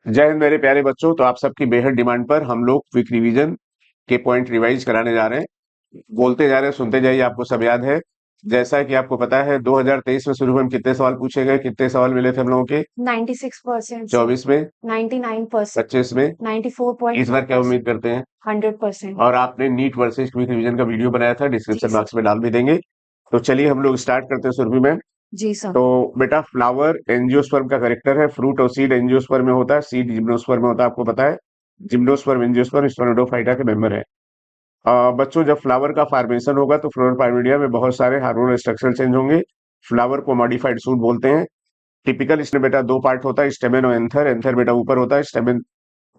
जय हिंद मेरे प्यारे बच्चों। तो आप सबकी बेहद डिमांड पर हम लोग क्विक रिवीजन के पॉइंट रिवाइज कराने जा रहे हैं। बोलते जा रहे हैं, सुनते जाइए, आपको सब याद है। जैसा कि आपको पता है 2023 में शुरू में कितने सवाल पूछे गए, कितने सवाल मिले थे हम लोगों के? 96% 24 में, 99%, 25 में। इस बार क्या 94.5%, उम्मीद करते हैं? 100%। और आपने नीट वर्सेस क्विक रिवीजन का वीडियो बनाया था, जी डिस्क्रिप्शन सर। बॉक्स में डाल भी देंगे। तो चलिए हम लोग स्टार्ट करते हैं सुरभि में। जी सर। तो बेटा, फ्लावर एंजियोस्पर्म का करेक्टर है, फ्रूट और सीड एंजियोस्पर्म में होता है, सीड जिम्नोस्पर्म में होता है, आपको पता है। जिम्नोस्पर्म एंजियोस्पर्म स्पर्मेटोफाइटा के मेंबर है। बच्चों, जब फ्लावर का फॉर्मेशन होगा तो फ्लोरल पाइमिडिया में बहुत सारे हार्मोनल स्ट्रक्चर चेंज होंगे। फ्लावर को मॉडिफाइड सूट बोलते हैं। टिपिकल इसमें बेटा दो पार्ट होता है, स्टेमेन और एंथर। एंथर बेटा ऊपर होता है, स्टेमेन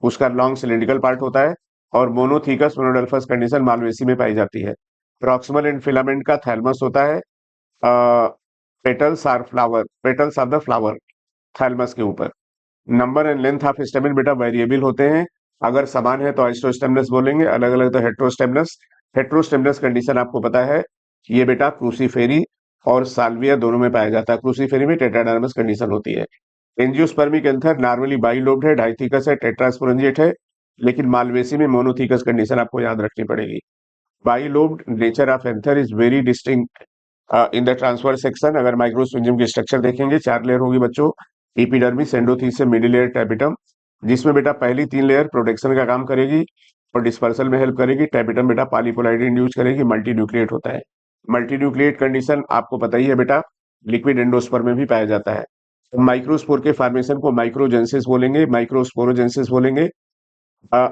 उसका लॉन्ग सिलिंड्रिकल पार्ट होता है। और मोनोथीकस मोनोडल्फस कंडीशन मालवेसी में पाई जाती है। प्रॉक्सिमल एंड फिलामेंट का थैलमस होता है। Petals are the flower thalamus के ऊपर। Number and length of stamen बेटा वेरिएबल होते हैं। अगर समान है तो आइसोस्टेमनस बोलेंगे, अलग अलग तो हेट्रोस्टेमनस। हेट्रोस्टेमनस कंडीशन आपको पता है, ये बेटा क्रूसीफेरी और साल्विया दोनों में पाया जाता है। क्रूसीफेरी में टेट्राडार्मस कंडीशन होती है। एंजियोस्पर्मिक एंथर नॉर्मली बाइलोब्ड है, डाइथिकस है, टेट्रास्पोरेंजिएट है। लेकिन मालवेसी में मोनोथीकस कंडीशन आपको याद रखनी पड़ेगी। Bilobed nature of anther is very distinct in the transfer section. अगर माइक्रोस्विंजियम की स्ट्रक्चर देखेंगे, 4 लेयर होगी बच्चों। Epidermis, endothecium, middle layer, tapetum. जिसमें बेटा पहली 3 लेयर प्रोटेक्शन का काम करेगी और डिस्पर्सल में हेल्प करेगी। टैपिटम बेटा पॉलीपोलाइड इंड्यूस करेगी, मल्टी न्यूक्लिएट होता है। मल्टी न्यूक्लिएट कंडीशन आपको पता ही है बेटा, लिक्विड एंडोस्पर्म में भी पाया जाता है। माइक्रोस्पोर के फॉर्मेशन को माइक्रोजेंसिस बोलेंगे, माइक्रोस्पोरोजेंसिस बोलेंगे।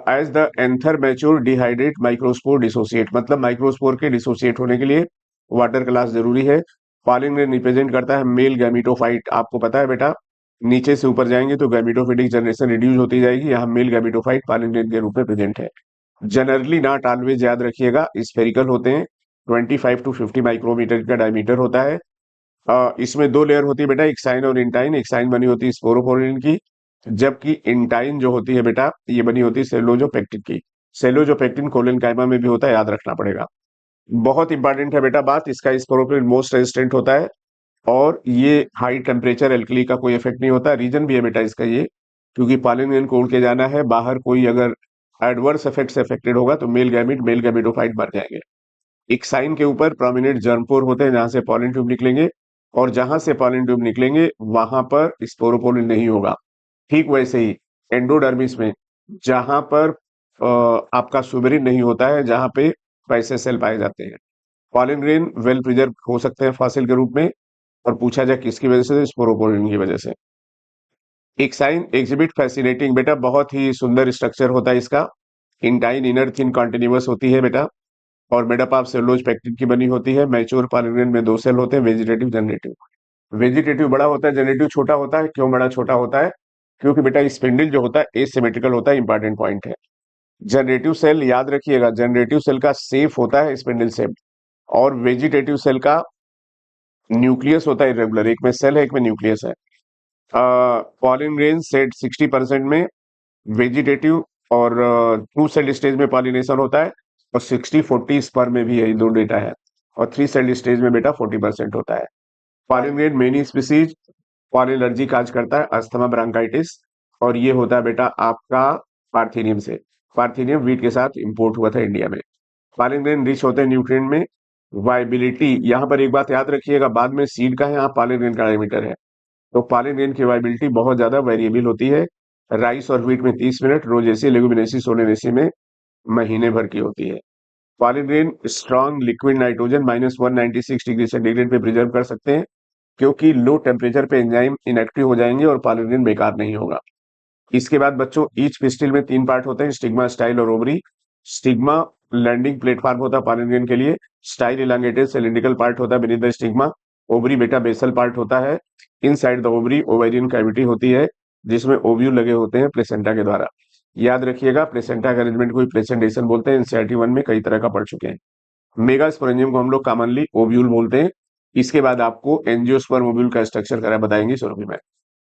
As the anther mature dehydrate microspore dissociate, मतलब माइक्रोस्पोर के डिसोसिएट होने के लिए वाटर क्लास जरूरी है। पॉलिन ग्रेन रिप्रेजेंट करता है मेल गैमिटोफाइट, आपको पता है बेटा। नीचे से ऊपर जाएंगे तो गैमिटोफिटिक जनरेशन रिड्यूस होती जाएगी, यहाँ मेल गैमिटोफाइट पॉलिन ग्रेन के रूप में प्रेजेंट है। जनरली नॉट ऑलवेज, याद रखिएगा, स्फेरिकल होते हैं। 25 to 50 माइक्रोमीटर का डायमीटर होता है। इसमें 2 लेयर होती है बेटा, एक्साइन और इंटाइन। एक्साइन बनी होती है स्पोरोफोरिन की, जबकि इंटाइन जो होती है बेटा, ये बनी होती है सेलोजोपेक्टिन की। सेलोजोपेक्टिन कोलन कायमा में भी होता है, याद रखना पड़ेगा। बहुत इंपॉर्टेंट है बेटा बात, इसका स्पोरोफोरिन मोस्ट रेजिस्टेंट होता है। और ये हाई टेम्परेचर एल्कली का कोई इफेक्ट नहीं होता। रीजन भी है बेटा इसका ये, क्योंकि पॉलिन ग्रेन को उड़ के जाना है बाहर, कोई अगर एडवर्स इफेक्ट से अफेक्टेड होगा तो मेल गैमिटोफाइट मर जाएंगे। एक साइन के ऊपर प्रोमिनेंट जर्मपोर होते हैं जहां से पॉलिन ट्यूब निकलेंगे, और जहां से पॉलिन ट्यूब निकलेंगे वहां पर स्पोरोपोलिन नहीं होगा। ठीक वैसे ही एंडोडर्मिस में, जहां पर आपका सुबेरिन नहीं होता है, जहां पे वैसे सेल पाए जाते हैं। पॉलिन ग्रेन वेल प्रिजर्व हो सकते हैं फॉसिल के रूप में। और पूछा जाए किसकी वजह से, तो स्पोरोपोलिन की वजह से। एक साइन एग्जिबिट फैसिनेटिंग बेटा, बहुत ही सुंदर स्ट्रक्चर होता है इसका। इंटाइन इनर थिन कॉन्टिन्यूअस होती है बेटा, और मेडअप ऑफ सेलुलोज पेक्टिन की बनी होती है। मैच्योर पॉलिन ग्रेन में 2 सेल होते हैं, वेजिटेटिव जनरेटिव। वेजिटेटिव बड़ा होता है, जनरेटिव छोटा होता है। क्यों बड़ा छोटा होता है? क्योंकि बेटा स्पिंडल जो होता है एसिमेट्रिकल होता है, इंपॉर्टेंट पॉइंट है। जनरेटिव सेल याद रखिएगा, जनरेटिव सेल का सेफ होता है स्पिंडल सेल। और वेजिटेटिव सेल का न्यूक्लियस होता है इरेगुलर, एक में सेल है एक में न्यूक्लियस है। पॉलिन ग्रेन सेट 60% में, वेजिटेटिव और टू सेल स्टेज में पॉलिनेशन होता है। और 60-40 स्पर्म में भी यही दो डेटा है। और 3 सेल स्टेज में बेटा 40% होता है। Pollen grain many species pollen allergy cause करता है, अस्थमा ब्रांकाइटिस। और ये होता है बेटा आपका पार्थिनियम से। पार्थिनियम वीट के साथ इंपोर्ट हुआ था इंडिया में। पॉलिन ग्रेन रिच होते हैं न्यूट्रिएंट में। वाइबिलिटी, यहाँ पर एक बात याद रखिएगा, बाद में सीड का है, यहाँ पॉलिन ग्रेन का डायमीटर है। तो पॉलिन ग्रेन की वाइबिलिटी बहुत ज्यादा वेरिएबल होती है। राइस और व्हीट में 30 मिनट, रोजेसी लेगुमिनेसी सोलेनेसी में महीने भर की होती है। Pollen grain strong liquid nitrogen -196 degree centigrade पे प्रिजर्व कर सकते हैं, क्योंकि लो टेम्परेचर पे एंजाइम इनएक्टिव हो जाएंगे और पॉलिन ग्रेन बेकार नहीं होगा। इसके बाद बच्चों, ईच पिस्टिल में 3 पार्ट होते हैं, स्टिग्मा, स्टाइल और ओवरी। स्टिग्मा लैंडिंग प्लेटफॉर्म होता है पॉलिन ग्रेन के लिए। स्टाइल इलांगेटेड सिलिंड्रिकल पार्ट होता है beneath द स्टिग्मा। ओवरी बेटा बेसल पार्ट होता है। Inside the ovary ovarian cavity होती है, जिसमें ओव्यूल लगे होते हैं प्लेसेंटा के द्वारा। याद रखिएगा, प्लेसेंटा का अरेंजमेंट को प्लेसेंटेशन बोलते हैं। एनसीईआरटी 1 में कई तरह का पढ़ चुके हैं। मेगा स्पोरेंजियम को हम लोग कॉमनली ओव्यूल बोलते हैं। इसके बाद आपको एंजियोस्पर्म ओव्यूल का स्ट्रक्चर करा बताएंगी Surabhi ma'am.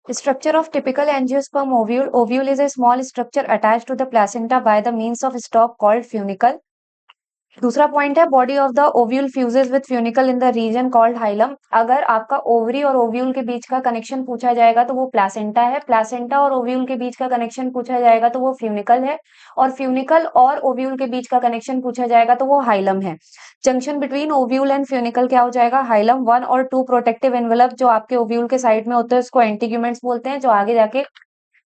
Structure of typical angiosperm ovule. Ovule is a small structure attached to the placenta by the means of stalk called funicle. दूसरा पॉइंट है body of the ovule fuses with funicle in the reason called hilum. अगर आपका ovary और ovule के बीच का connection पूछा जाएगा तो वो प्लेसेंटा है, प्लेसेंटा और ओव्यूल के बीच का कनेक्शन पूछा जाएगा तो वो फ्यूनिकल है, और फ्यूनिकल और ओव्यूल के बीच का कनेक्शन पूछा जाएगा तो वो हाइलम है। Junction between ovule and funicle क्या हो जाएगा? हाइलम। 1 और 2 प्रोटेक्टिव एनवेलप जो आपके ओव्यूल के साइड में होते हैं उसको एंटीग्यूमेंट्स बोलते हैं, जो आगे जाके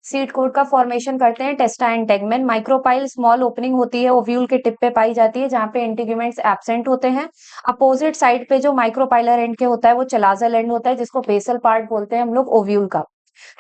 सीड कोड का फॉर्मेशन करते हैं। Testa and tegmen. Micropyle small opening होती है ओव्यूल के टिप पे पाई जाती है जहां पे एंटीग्यूमेंट्स एब्सेंट होते हैं। अपोजिट साइड पे जो माइक्रोपाइलर एंड के होता है वो चलाजल एंड होता है जिसको बेसल पार्ट बोलते हैं हम लोग ओव्यूल का।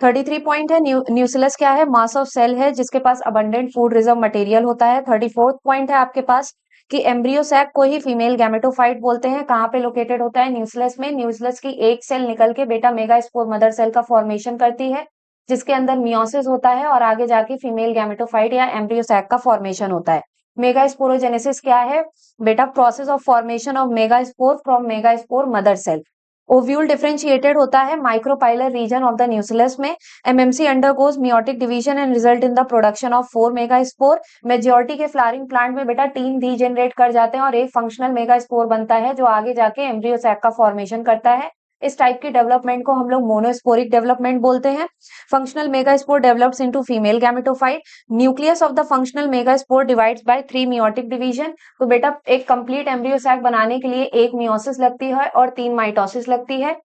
33 पॉइंट है न्यूक्लियस क्या है? मास ऑफ सेल है जिसके पास अबंडेंट फूड रिजर्व मटेरियल होता है। 34 पॉइंट है आपके पास कि एम्ब्रियो सैक को ही फीमेल गैमेटोफाइट बोलते हैं। कहाँ पे लोकेटेड होता है? न्यूक्लियस में। न्यूक्लियस की एक सेल निकल के बेटा मेगास्पोर मदर सेल का फॉर्मेशन करती है जिसके अंदर मियोसिस होता है और आगे जाके फीमेल गैमेटोफाइट या एम्ब्रियो सैक का फॉर्मेशन होता है। मेगास्पोरोजेनेसिस क्या है? बेटा process of formation of megaspore from megaspore mother cell. Ovule differentiated होता है micropylar region of the nucleus में। MMC undergoes meiotic division and result in the production of 4 megaspore. Majority के फ्लावरिंग प्लांट में बेटा 3 degenerate कर जाते हैं और एक फंक्शनल मेगास्पोर बनता है जो आगे जाके एम्ब्रियो सैक का फॉर्मेशन करता है। इस टाइप की डेवलपमेंट को हम लोग मोनोस्पोरिक डेवलपमेंट बोलते हैं। Functional megaspore develops into female gametophyte. Nucleus of the functional megaspore divides bye 3 meiotic division. तो बेटा एक कंप्लीट एम्ब्रियो सैक बनाने के लिए एक मियोसिस लगती है और 3 माइटोसिस लगती है।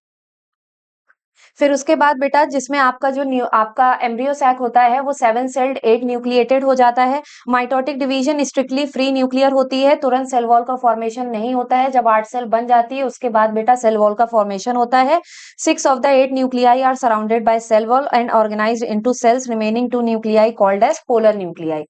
फिर उसके बाद बेटा जिसमें आपका आपका एम्ब्रियो सैक होता है वो 7 सेल्ड 8 न्यूक्लिएटेड हो जाता है। Mitotic division strictly free nuclear होती है, तुरंत सेल वॉल का फॉर्मेशन नहीं होता है। जब 8 सेल बन जाती है उसके बाद बेटा सेल वॉल का फॉर्मेशन होता है। 6 of the 8 nuclei are surrounded by cell wall and organised into cells. Remaining 2 nuclei called as polar nuclei.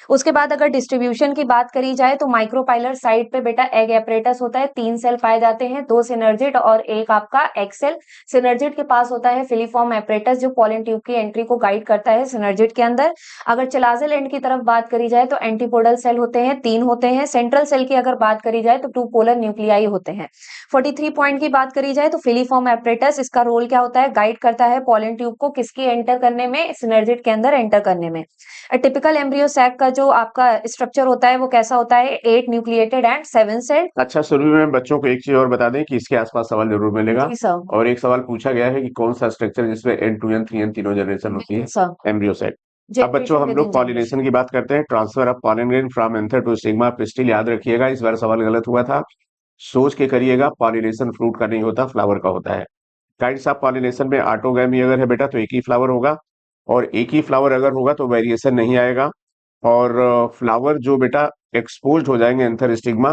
उसके बाद अगर डिस्ट्रीब्यूशन की बात करी जाए तो माइक्रोपाइलर साइड पे बेटा एग एपरेटस होता है, 3 सेल पाए जाते हैं, 2 सिनर्जिड और एक आपका एग सेल। सिनर्जिड के पास होता है फिलीफॉर्म एपरेटस जो पॉलन ट्यूब की एंट्री को गाइड करता है सिनर्जिड के अंदर। अगर चलाजल एंड की तरफ बात करी जाए तो एंटीपोडल सेल होते हैं, 3 होते हैं। सेंट्रल सेल की अगर बात करी जाए तो 2 पोलर न्यूक्लियाई होते हैं। 43 पॉइंट की बात करी जाए तो फिलीफॉर्म एपरेटस इसका रोल क्या होता है? गाइड करता है पॉलन ट्यूब को किसकी एंटर करने में? सिनर्जिड के अंदर एंटर करने में। टिपिकल एम्ब्रियो सैक का जो आपका स्ट्रक्चर होता है वो कैसा होता है? 8 न्यूक्लिएटेड एंड 7 सेल्ड। अच्छा, शुरू में बच्चों को एक चीज और बता दें कि इसके आसपास सवाल जरूर मिलेगा। जी सर। और एक सवाल पूछा गया है कि कौन सा स्ट्रक्चर जिसमें एन टू एन 3 तीनों जनरेशन होती है, सर एम्ब्रियो सेट। अब बच्चों हम लोग पॉलिनेशन की बात करते हैं। Transfer of pollen grain from anther to stigma pistil. याद रखिएगा इस बार सवाल गलत हुआ था, सोच के करिएगा। पॉलिनेशन फ्रूट का नहीं होता, फ्लावर का होता है। काइंड्स ऑफ पॉलिनेशन में ऑटोगैमी अगर है बेटा तो एक ही फ्लावर होगा, और एक ही फ्लावर अगर होगा तो वेरिएशन नहीं आएगा। और फ्लावर जो बेटा एक्सपोज्ड हो जाएंगे anther stigma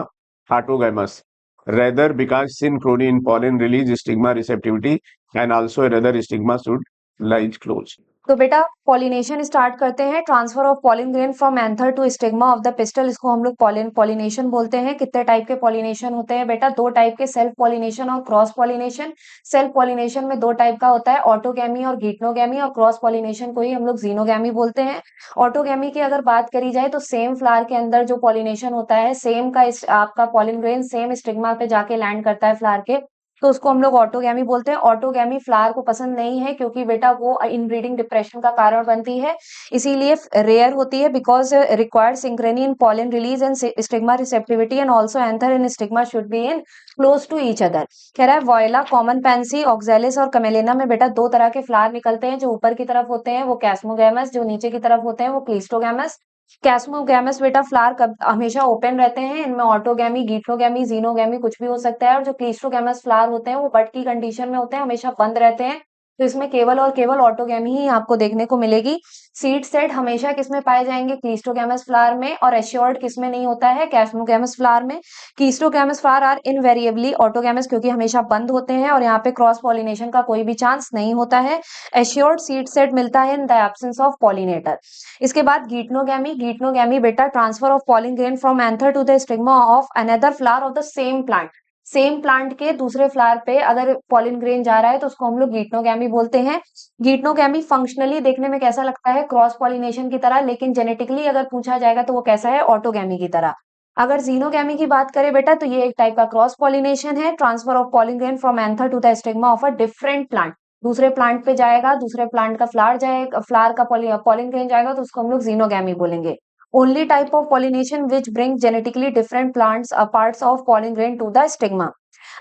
autogamous, rather because synchrony in pollen release stigma receptivity and also rather stigma should lies close. तो बेटा पॉलिनेशन स्टार्ट करते हैं। Transfer of pollen grain from anther to stigma of the pistil, इसको हम लोग pollination बोलते हैं। कितने टाइप के पॉलिनेशन होते हैं बेटा? 2 टाइप के, सेल्फ पॉलिनेशन और क्रॉस पॉलिनेशन। सेल्फ पॉलिनेशन में 2 टाइप का होता है, ऑटोगैमी और गीटनोगैमी, और क्रॉस पॉलिनेशन को ही हम लोग जीनोगैमी बोलते हैं। ऑटोगैमी की अगर बात करी जाए तो सेम फ्लावर के अंदर जो पॉलिनेशन होता है, सेम का आपका पॉलिन ग्रेन सेम स्टिग्मा पे जाके लैंड करता है फ्लावर के, तो उसको हम लोग ऑटोगैमी बोलते हैं। ऑटोगैमी फ्लावर को पसंद नहीं है क्योंकि बेटा वो इनब्रीडिंग डिप्रेशन का कारण बनती है, इसीलिए रेयर होती है। Because required synchrony in pollen release and stigma receptivity and also anther in stigma should be in close to each other. कह रहा है वॉयला, कॉमन पैंसी, ऑक्जेलिस और कमेलेना में बेटा 2 तरह के फ्लावर निकलते हैं। जो ऊपर की तरफ होते हैं वो कैस्मोगैमस, जो नीचे की तरफ होते हैं वो क्लिस्टोगैमस। कैस्मोगैमस बेटा फ्लावर हमेशा ओपन रहते हैं, इनमें ऑटोगैमी, गीटोगैमी, जीनोगैमी कुछ भी हो सकता है। और जो क्लिस्टोगैमस फ्लावर होते हैं वो बड की कंडीशन में होते हैं, हमेशा बंद रहते हैं, तो इसमें केवल और केवल ऑटोगैमी ही आपको देखने को मिलेगी। सीड सेट हमेशा किसमें पाए जाएंगे? क्लिस्टोगैमस फ्लावर में। और एश्योर्ड किसमें नहीं होता है? कैस्मोगैमस फ्लावर में। क्लिस्टोगैमस फ्लावर आर इनवेरिएबली ऑटोगैमस क्योंकि हमेशा बंद होते हैं और यहाँ पे क्रॉस पॉलिनेशन का कोई भी चांस नहीं होता है। एश्योर्ड सीड सेट मिलता है in the absence of pollinator. इसके बाद गीटनोगैमी। गीटनोगैमी बेटा transfer of pollen grain from anther to the stigma of another flower of the same plant. Same plant के दूसरे फ्लावर पे अगर पॉलिन ग्रेन जा रहा है तो उसको हम लोग गीटनोगैमी बोलते हैं। गीटनोगैमी फंक्शनली देखने में कैसा लगता है? क्रॉस पॉलिनेशन की तरह, लेकिन जेनेटिकली अगर पूछा जाएगा तो वो कैसा है? ऑटोगैमी की तरह। अगर जीनोगैमी की बात करें बेटा तो ये एक टाइप का क्रॉस पॉलिनेशन है, transfer of pollen grain from anther to the stigma of a different plant. दूसरे प्लांट पे जाएगा, दूसरे प्लांट का फ्लावर जाएगा, फ्लावर का पॉलिन ग्रेन जाएगा तो उसको हम लोग जीनोगैमी बोलेंगे। Only type of pollination which bring genetically different plants parts of pollen grain to the stigma.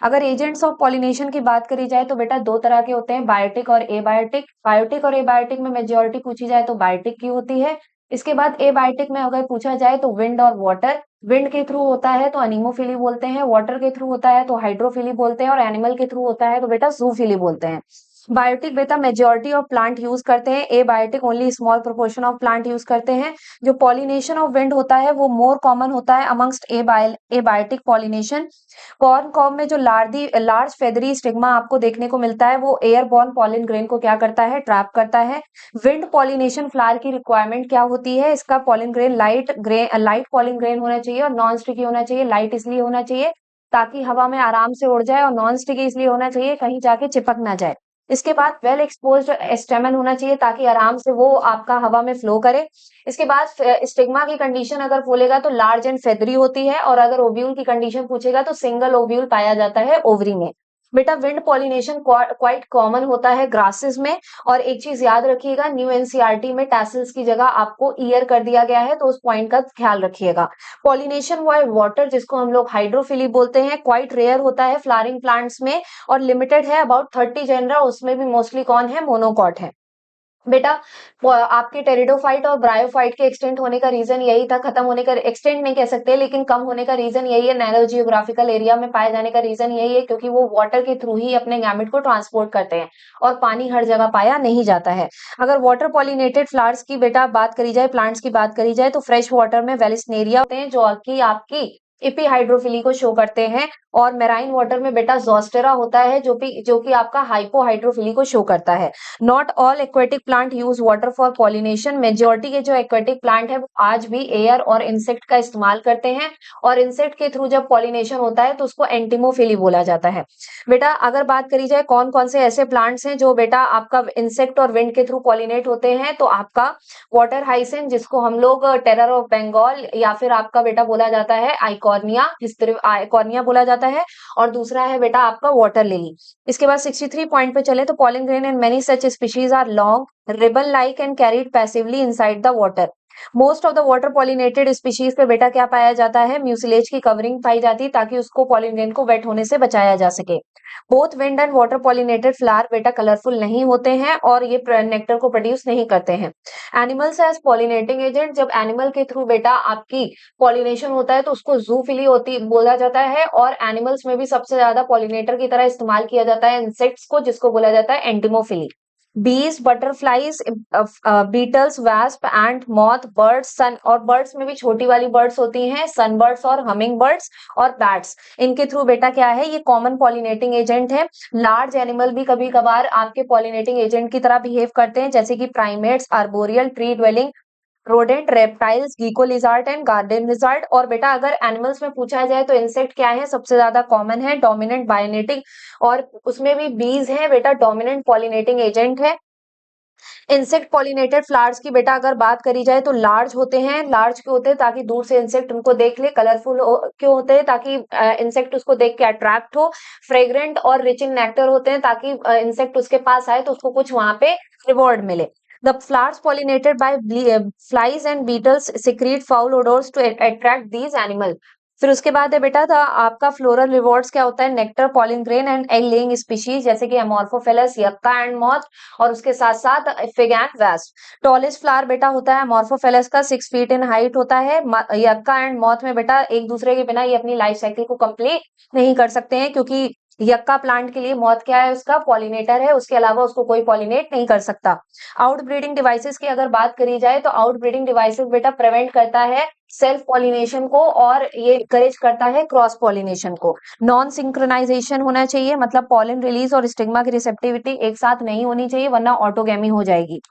अगर एजेंट्स ऑफ पॉलिनेशन की बात करी जाए तो बेटा दो तरह के होते हैं, बायोटिक और एबायोटिक। बायोटिक और एबायोटिक में मेजोरिटी पूछी जाए तो बायोटिक की होती है। इसके बाद एबायोटिक में अगर पूछा जाए तो विंड और वाटर। विंड के थ्रू होता है तो अनीमोफिली बोलते हैं, वाटर के थ्रू होता है तो हाइड्रोफिली बोलते हैं, और एनिमल के थ्रू होता है तो बेटा जूफिली बोलते हैं। बायोटिक बेटा मेजोरिटी ऑफ प्लांट यूज करते हैं, abiotic only small proportion of plant use करते हैं। जो पॉलिनेशन ऑफ विंड होता है वो मोर कॉमन होता है amongst abiotic pollination. Corn cob में जो लार्ज फेदरी स्टिग्मा आपको देखने को मिलता है वो एयरबॉर्न पॉलिन ग्रेन को क्या करता है, ट्रैप करता है। विंड पॉलिनेशन फ्लावर की रिक्वायरमेंट क्या होती है, इसका pollen grain light pollen grain होना चाहिए और नॉन स्टिकी होना चाहिए। लाइट इसलिए होना चाहिए ताकि हवा में आराम से उड़ जाए, और नॉन स्टिकी इसलिए होना चाहिए कहीं जाके चिपक ना जाए। इसके बाद वेल एक्सपोज्ड स्टेमन होना चाहिए ताकि आराम से वो आपका हवा में फ्लो करे। इसके बाद स्टिग्मा की कंडीशन अगर बोलेगा तो लार्ज एंड फेदरी होती है, और अगर ओव्यूल की कंडीशन पूछेगा तो सिंगल ओव्यूल पाया जाता है ओवरी में। बेटा विंड पॉलिनेशन क्वाइट कॉमन होता है ग्रासेस में। और एक चीज याद रखिएगा, न्यू एनसीईआरटी में टैसल्स की जगह आपको ईयर कर दिया गया है, तो उस पॉइंट का ख्याल रखिएगा। पॉलिनेशन बाय वाटर, जिसको हम लोग हाइड्रोफिली बोलते हैं, क्वाइट रेयर होता है फ्लावरिंग प्लांट्स में और लिमिटेड है, अबाउट 30 जेनरा, उसमें भी मोस्टली कौन है, मोनोकॉट है। बेटा आपके टेरिडोफाइट और ब्रायोफाइट के एक्सटेंट होने का रीजन यही था, खत्म होने का, एक्सटेंट नहीं कह सकते लेकिन कम होने का रीजन यही है, नैरो जियोग्राफिकल एरिया में पाए जाने का रीजन यही है, क्योंकि वो वाटर के थ्रू ही अपने गैमेट को ट्रांसपोर्ट करते हैं और पानी हर जगह पाया नहीं जाता है। अगर वाटर पॉलिनेटेड फ्लावर्स की बेटा बात करी जाए, प्लांट्स की बात करी जाए, तो फ्रेश वाटर में वेलिस्नेरिया होते हैं जो कि आपकी एपीहाइड्रोफिली को शो करते हैं, और मेराइन वाटर में बेटा जोस्टेरा होता है जो कि आपका हाइपोहाइड्रोफिली को शो करता है। Not all aquatic plant use water for pollination. Majority के जो एक्वेटिक प्लांट है वो आज भी एयर और इंसेक्ट का इस्तेमाल करते हैं, और इंसेक्ट के थ्रू जब पॉलिनेशन होता है तो उसको एंटीमोफिली बोला जाता है। बेटा अगर बात करी जाए कौन कौन से ऐसे प्लांट्स हैं जो बेटा आपका इंसेक्ट और विंड के थ्रू पॉलिनेट होते हैं, तो आपका वाटर हाइसिन, जिसको हम लोग टेरर ऑफ बंगाल या फिर आपका बेटा बोला जाता है आइकॉर्निया, इस तरह आइकॉर्निया बोला जाता है, और दूसरा है बेटा आपका वाटर लिली। इसके बाद 63 पॉइंट पे चले तो pollen grain and many such species are long ribbon like and carried passively inside the water. Most of the water pollinated species पे बेटा क्या पाया जाता है, म्यूसिलेज की कवरिंग पाई जाती है ताकि उसको पॉलिन ग्रेन को वेट होने से बचाया जा सके। Both wind and water pollinated flower बेटा कलरफुल नहीं होते हैं और ये नेक्टर को प्रोड्यूस नहीं करते हैं। एनिमल्स एज पॉलिनेटिंग एजेंट, जब एनिमल के थ्रू बेटा आपकी पॉलिनेशन होता है तो उसको जूफिली होती बोला जाता है, और एनिमल्स में भी सबसे ज्यादा पॉलिनेटर की तरह इस्तेमाल किया जाता है इंसेक्ट्स को, जिसको बोला जाता है entomophily. Bees, butterflies, beetles, wasp, and moth, birds, sun, और बर्ड्स में भी छोटी वाली बर्ड्स होती हैं, सनबर्ड्स और हमिंग बर्ड्स और बैट्स, इनके थ्रू बेटा क्या है, ये कॉमन पॉलिनेटिंग एजेंट है। लार्ज एनिमल भी कभी कभार आपके पॉलिनेटिंग एजेंट की तरह बिहेव करते हैं, जैसे कि primates, arboreal, tree dwelling rodent, reptiles, gecko lizard and garden lizard. और बेटा अगर एनिमल्स में पूछा जाए तो इंसेक्ट क्या है, सबसे ज्यादा कॉमन है डोमिनेंट बायोनेटिंग, और उसमें भी बीज है बेटा डोमिनेंट पॉलिनेटिंग एजेंट है। इंसेक्ट पॉलिनेटेड फ्लावर्स की बेटा अगर बात करी जाए तो लार्ज होते हैं, लार्ज क्यों होते हैं, ताकि दूर से इंसेक्ट उनको देख ले। कलरफुल क्यों होते हैं, ताकि इंसेक्ट उसको देख के अट्रैक्ट हो। फ्रेग्रेंट और रिच इन नेक्टर होते हैं ताकि इंसेक्ट उसके पास आए तो उसको कुछ वहां पे रिवॉर्ड मिले। The flowers pollinated by flies and beetles secrete foul odors to attract these animals. फिर उसके बाद है बेटा था आपका फ्लोरल रिवॉर्ड्स क्या होता है, nectar, pollen grain and egg laying species, जैसे कि अमॉर्फोफेलस, यक्का एंड मॉथ, और उसके साथ साथ fig and wasp. Tallest flower बेटा होता है अमॉर्फोफेलस का, 6 फीट इन हाइट होता है। यक्का एंड मॉथ में बेटा एक दूसरे के बिना ये अपनी लाइफ साइकिल को कंप्लीट नहीं कर सकते हैं, क्योंकि यक्का प्लांट के लिए मौत क्या है, उसका पॉलिनेटर है, उसके अलावा उसको कोई पॉलिनेट नहीं कर सकता। आउट ब्रीडिंग डिवाइसेस की अगर बात करी जाए तो आउट ब्रीडिंग डिवाइसेस बेटा प्रिवेंट करता है सेल्फ पॉलिनेशन को, और ये इनकरेज करता है क्रॉस पॉलिनेशन को। नॉन सिंक्रोनाइजेशन होना चाहिए, मतलब पॉलिन रिलीज और स्टिग्मा की रिसेप्टिविटी एक साथ नहीं होनी चाहिए, वरना ऑटोगेमी हो जाएगी।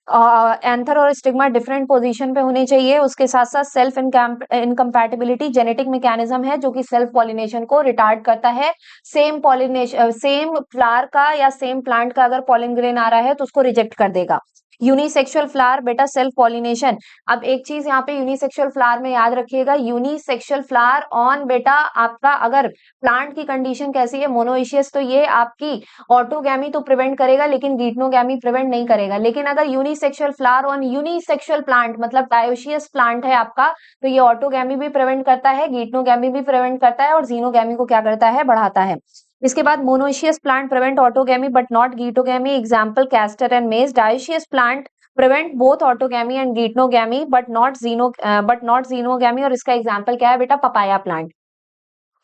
एंथर और स्टिग्मा डिफरेंट पोजीशन पे होने चाहिए। उसके साथ साथ सेल्फ इनकम्पैटिबिलिटी जेनेटिक मैकेनिज्म है जो कि सेल्फ पॉलिनेशन को रिटार्ड करता है। सेम फ्लावर का या सेम प्लांट का अगर पॉलिन ग्रेन आ रहा है तो उसको रिजेक्ट कर देगा। यूनिसेक्सुअल फ्लावर बेटा सेल्फ पॉलिनेशन। अब एक चीज यहाँ पे यूनिसेक्सुअल फ्लावर में याद रखिएगा, यूनिसेक्सुअल फ्लावर ऑन बेटा आपका अगर प्लांट की कंडीशन कैसी है मोनोइशियस, तो ये आपकी ऑटोगैमी तो प्रिवेंट करेगा लेकिन गीटनोगैमी प्रिवेंट नहीं करेगा। लेकिन अगर unisexual flower on unisexual plant मतलब डायोशियस प्लांट है आपका, तो ये ऑटोगैमी भी प्रिवेंट करता है, गीटनोगैमी भी प्रिवेंट करता है और जीनोगैमी को क्या करता है, बढ़ाता है। इसके बाद monoecious plant prevent autogamy but not geitonogamy, example castor and maize. Dioecious plant prevent both autogamy and geitonogamy but not xenogamy, और इसका एग्जांपल क्या है बेटा, papaya plant.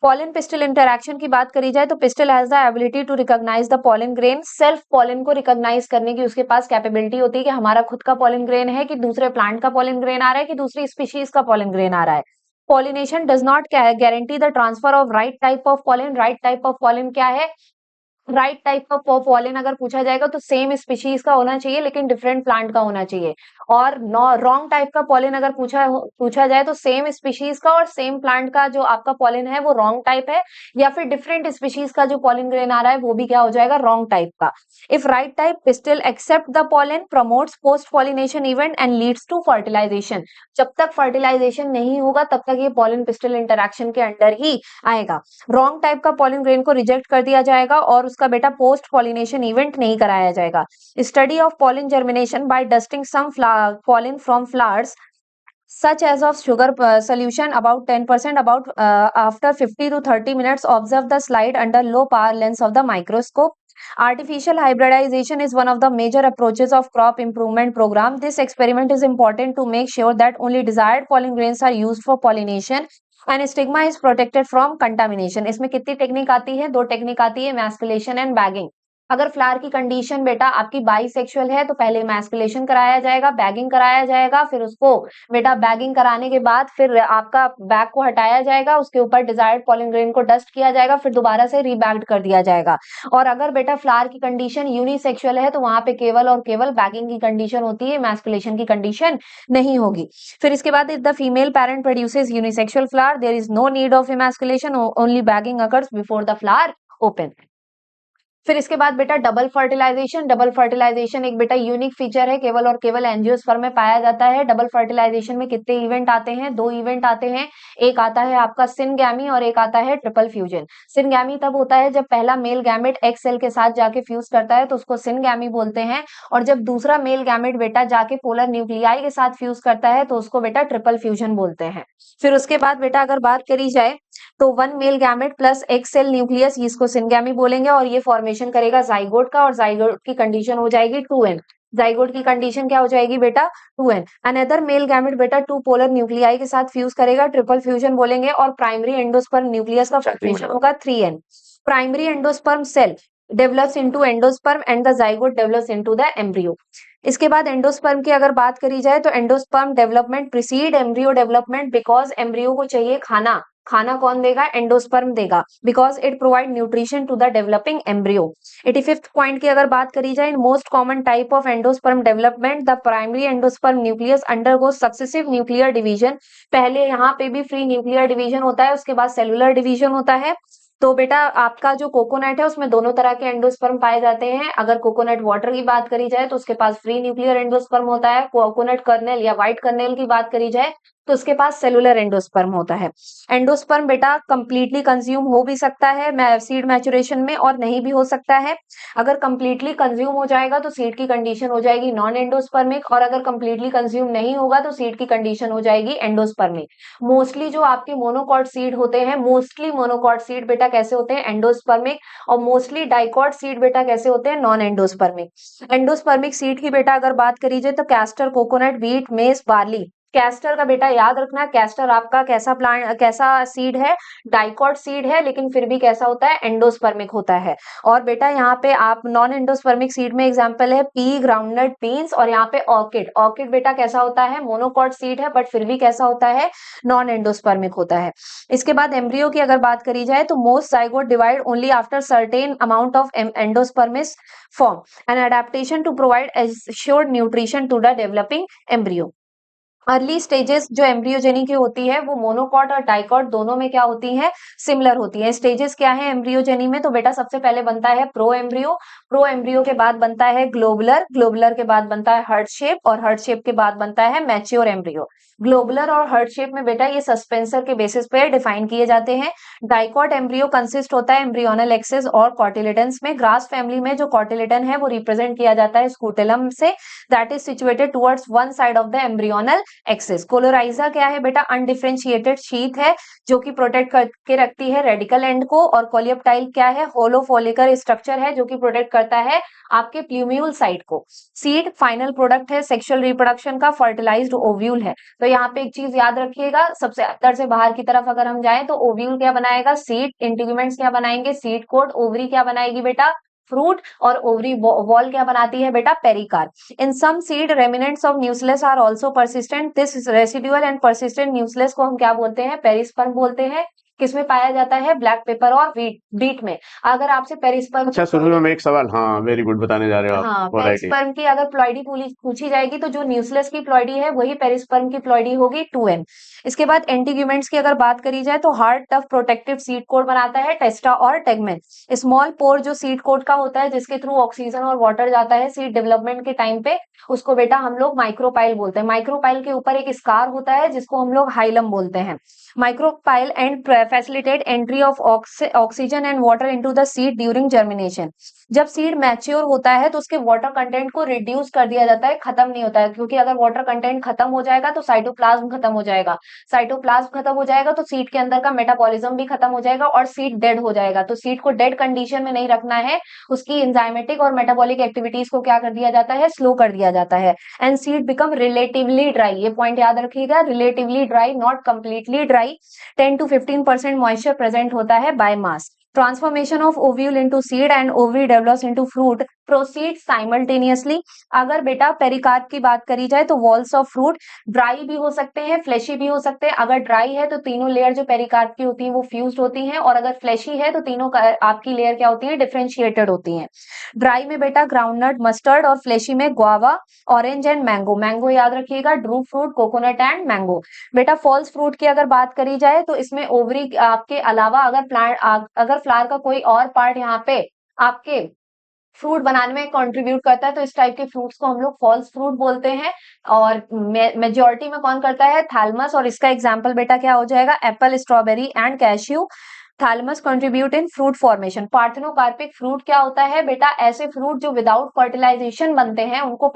Pollen pistil interaction की बात करी जाए तो pistil has the ability to recognise the pollen grain, self pollen को रिकॉग्नाइज करने की उसके पास कैपेबिलिटी होती है कि हमारा खुद का पॉलन ग्रेन है कि दूसरे प्लांट का पॉलन ग्रेन आ रहा है कि दूसरी स्पीशीज का पॉलन ग्रेन आ रहा है। Pollination does not guarantee the transfer of right type of pollen. Right type of pollen क्या है, राइट टाइप ऑफ पॉलन अगर पूछा जाएगा तो सेम स्पीशीज का होना चाहिए लेकिन डिफरेंट प्लांट का होना चाहिए। और रॉन्ग टाइप का पॉलन अगर पूछा जाए तो सेम स्पीशीज का और सेम प्लांट का जो आपका पॉलन है वो रॉन्ग टाइप है, या फिर डिफरेंट स्पीशीज का जो पॉलन ग्रेन आ रहा है वो भी क्या हो जाएगा, रॉन्ग टाइप का। If right type pistil accept the pollen promotes post pollination event and leads to fertilisation. जब तक फर्टिलाइजेशन नहीं होगा तब तक ये पॉलन पिस्टिल इंटरैक्शन के अंडर ही आएगा। रॉन्ग टाइप का पॉलन ग्रेन को रिजेक्ट कर दिया जाएगा और उसका बेटा पोस्ट पॉलिनेशन इवेंट नहीं कराया जाएगा। Study of pollen germination by dusting some pollen from flowers such as of sugar solution about 10% about after 50 to 30 minutes observe the slide under low power lens of the microscope. Artificial hybridization is one of the major approaches of crop improvement program. This experiment is important to make sure that only desired pollen grains are used for pollination and stigma is protected from contamination. इसमें कितनी technique आती है, दो technique आती है, मैस्कुलेशन and bagging. अगर flower की condition बेटा आपकी बाइसेक्सुअल है तो पहले मैस्कुलेशन कराया जाएगा, बैगिंग कराया जाएगा, फिर उसको बेटा बैगिंग कराने के बाद फिर आपका बैग को हटाया जाएगा, उसके ऊपर डिजायर्ड पॉलन ग्रेन को डस्ट किया जाएगा, फिर दोबारा से रीबैग्ड कर दिया जाएगा। और अगर बेटा फ्लावर की कंडीशन यूनिसेक्सुअल है तो वहां पे केवल और केवल बैगिंग की कंडीशन होती है, मैस्कुलेशन की कंडीशन नहीं होगी। फिर इसके बाद if the female parent produces unisexual flower there is no need of emasculation, only bagging occurs before the flower open. फिर इसके बाद बेटा डबल फर्टिलाइजेशन। डबल फर्टिलाइजेशन एक बेटा यूनिक फीचर है, केवल और केवल एंजियोस्पर्म में पाया जाता है। डबल फर्टिलाइजेशन में कितने इवेंट आते हैं, दो इवेंट आते हैं। एक आता है आपका सिनगैमी और एक आता है ट्रिपल फ्यूजन। सिनगैमी तब होता है जब पहला मेल गैमेट एक्स सेल के साथ जाके फ्यूज करता है तो उसको सिनगैमी बोलते हैं, और जब दूसरा मेल गैमेट बेटा जाके पोलर न्यूक्लियाई के साथ फ्यूज करता है तो उसको बेटा ट्रिपल फ्यूजन बोलते हैं। फिर उसके बाद बेटा अगर बात करी जाए तो one male gamete plus egg cell nucleus, इसको सिनगैमी बोलेंगे, और ये फॉर्मेशन करेगा जाइगोट का, और जाइगोट की कंडीशन हो जाएगी 2n। जाइगोट की कंडीशन क्या हो जाएगी बेटा 2n। अनदर मेल गैमेट बेटा टू पोलर न्यूक्लियाई के साथ फ्यूज करेगा, ट्रिपल फ्यूजन बोलेंगे, और प्राइमरी एंडोस्पर्म न्यूक्लियस का फॉर्मेशन होगा 3n। Primary endosperm cell develops into endosperm and the zygote develops into the embryo. इसके बाद एंडोस्पर्म की अगर बात करी जाए तो endosperm development precede embryo development, because embryo को चाहिए खाना। खाना कौन देगा, एंडोस्पर्म देगा, because it provide nutrition to the developing embryo. 85th point की अगर बात करी जाए, in most common type of endosperm development the primary endosperm nucleus undergo successive nuclear division. पहले यहाँ पे भी फ्री न्यूक्लियर डिवीजन होता है, उसके बाद सेलुलर डिवीजन होता है। तो बेटा आपका जो कोकोनट है उसमें दोनों तरह के एंडोस्पर्म पाए जाते हैं। अगर कोकोनट वाटर की बात करी जाए तो उसके पास फ्री न्यूक्लियर एंडोस्पर्म होता है। कोकोनट कर्नेल या व्हाइट कर्नेल की बात करी जाए तो उसके पास सेलुलर एंडोस्पर्म होता है। एंडोस्पर्म बेटा कंप्लीटली कंज्यूम हो भी सकता है सीड मैचुरेशन में और नहीं भी हो सकता है। अगर कंप्लीटली कंज्यूम हो जाएगा तो सीड की कंडीशन हो जाएगी नॉन एंडोस्पर्मिक, और अगर कंप्लीटली कंज्यूम नहीं होगा तो सीड की कंडीशन हो जाएगी एंडोस्पर्मिक। मोस्टली जो आपके मोनोकॉट सीड होते हैं, मोस्टली मोनोकॉट सीड बेटा कैसे होते हैं, एंडोस्पर्मिक, और मोस्टली डाइकॉट सीड बेटा कैसे होते हैं, नॉन एंडोस्पर्मिक। एंडोस्पर्मिक सीड की बेटा अगर बात करी जाए तो कैस्टर, कोकोनट, व्हीट, मेज, बार्ली। कैस्टर का बेटा याद रखना, कैस्टर आपका कैसा प्लांट, कैसा सीड है, डाइकॉट सीड है, लेकिन फिर भी कैसा होता है, एंडोस्पर्मिक होता है। और बेटा यहाँ पे आप नॉन एंडोस्पर्मिक सीड में एग्जांपल है पी, ग्राउंडनट, बीन्स, और यहाँ पे ऑर्किड। ऑर्किड बेटा कैसा होता है, मोनोकॉट सीड है बट फिर भी कैसा होता है, नॉन एंडोस्पर्मिक होता है। इसके बाद एम्ब्रियो की अगर बात करी जाए तो most zygote divide only after certain amount of endosperm is form and adaptation to provide assured nutrition to the developing embryo. Early stages जो एम्ब्रियोजेनी की होती है वो मोनोकॉट और डाइकॉट दोनों में क्या होती है, सिमिलर होती है। स्टेजेस क्या है एम्ब्रियोजेनी में, तो बेटा सबसे पहले बनता है प्रो एम्ब्रियो, प्रो एम्ब्रियो के बाद बनता है ग्लोबुलर, ग्लोबुलर के बाद बनता है हार्ट शेप और हार्ट शेप के बाद बनता है मैच्योर एम्ब्रियो। ग्लोबुलर और हार्ट शेप में बेटा ये सस्पेंसर के बेसिस पे डिफाइन किए जाते हैं। डाइकॉट एम्ब्रियो कंसिस्ट होता है एम्ब्रियोनल एक्सिस और कॉटिलिडन्स में। ग्रास फैमिली में जो कॉटिलिडन है वो रिप्रेजेंट किया जाता है स्कूटेलम से, that is situated towards one side of the embryonal axis. Coleorhiza क्या है बेटा, अनडिफरेंशिएटेड शीथ है जो कि प्रोटेक्ट करके रखती है रेडिकल एंड को। और कोलियोप्टाइल क्या है, होलो फॉलिकल स्ट्रक्चर है जो कि प्रोटेक्ट करता है आपके प्लूम्यूल साइड को। सीड फाइनल प्रोडक्ट है सेक्सुअल रिप्रोडक्शन का, फर्टिलाइज्ड ओव्यूल है। तो यहाँ पे एक चीज याद रखिएगा, सबसे अंदर से बाहर की तरफ अगर हम जाएं तो ओव्यूल क्या बनाएगा, सीड, इंटीग्यूमेंट्स क्या बनाएंगे, सीड कोट, ओवरी क्या बनाएगी बेटा, फ्रूट, और ओवरी वॉल क्या बनाती है बेटा, pericarp. In some seed remnants of nucleus are also persistent, this residual and persistent nucleus को हम क्या बोलते हैं, पेरिस्पर्म बोलते हैं। किसमें पाया जाता है, ब्लैक पेपर और बीट में। अगर आपसे पेरिस्पर्म अच्छा, शुरू में एक सवाल, हाँ वेरी गुड, बताने जा रहे हो आप, हाँ, वैरायटी। पेरिस्पर्म की अगर प्लॉइडी पूछी जाएगी तो जो न्यूक्लियस की प्लॉइडी है वही पेरिस्पर्म की प्लॉइडी होगी 2n। इसके बाद एंटीग्यूमेंट्स की अगर बात करी जाए तो hard tough protective seed coat बनाता है टेस्टा और टेगमेन। स्मॉल पोर जो सीड कोट का होता है जिसके थ्रू ऑक्सीजन और वाटर जाता है सीड डेवलपमेंट के टाइम पे, उसको बेटा हम लोग माइक्रोपाइल बोलते हैं। माइक्रोपाइल के ऊपर एक स्कार होता है जिसको हम लोग हाइलम बोलते हैं। Micropyle and facilitate entry of oxygen and water into the seed during germination. जब सीड मैच्योर होता है तो उसके वाटर कंटेंट को रिड्यूस कर दिया जाता है, खत्म नहीं होता है, क्योंकि अगर वाटर कंटेंट खत्म हो जाएगा तो साइटोप्लाज्म खत्म हो जाएगा। साइटोप्लाज्म खत्म हो जाएगा तो सीड के अंदर का मेटाबॉलिज्म भी खत्म हो जाएगा और सीड डेड हो जाएगा। तो सीड को डेड कंडीशन में नहीं रखना है, उसकी एंजाइमेटिक और मेटाबॉलिक एक्टिविटीज को क्या कर दिया जाता है, स्लो कर दिया जाता है। And seed become relatively dry, ये पॉइंट याद रखिएगा, relatively dry not completely dry. 10 to 15% moisture present होता है by mass. Transformation of ovule into seed and ovary develops into fruit proceed simultaneously. अगर बेटा पेरिकार्प की बात करी जाए तो वॉल्स ऑफ फ्रूट ड्राई भी हो सकते हैं, फ्लैशी भी हो सकते हैं। अगर ड्राई है तो तीनों लेयर जो पेरिकार्प की होती है वो फ्यूज्ड होती हैं, और अगर फ्लैशी है तो तीनों आपकी लेयर क्या होती है, डिफरेंशिएटेड होती हैं। ड्राई में बेटा ग्राउंडनट, मस्टर्ड, और फ्लैशी में guava, orange and mango. Mango याद रखिएगा, drupe fruit, coconut and mango. बेटा फॉल्स फ्रूट की अगर बात करी जाए तो इसमें ओवरी आपके अलावा अगर फ्लावर का कोई और पार्ट यहाँ पे आपके फ्रूट बनाने में कंट्रीब्यूट करता है तो इस टाइप के फ्रूट्स को हम लोग फॉल्स फ्रूट बोलते हैं। और मेजोरिटी में कौन करता है, थैलमस, और इसका एग्जांपल बेटा क्या हो जाएगा, Apple, strawberry and cashew. Thalamus contribute in fruit formation. Parthenocarpic fruit क्या होता है बेटा, ऐसे फ्रूट जो विदाउट फर्टिलाइजेशन बनते हैं उनको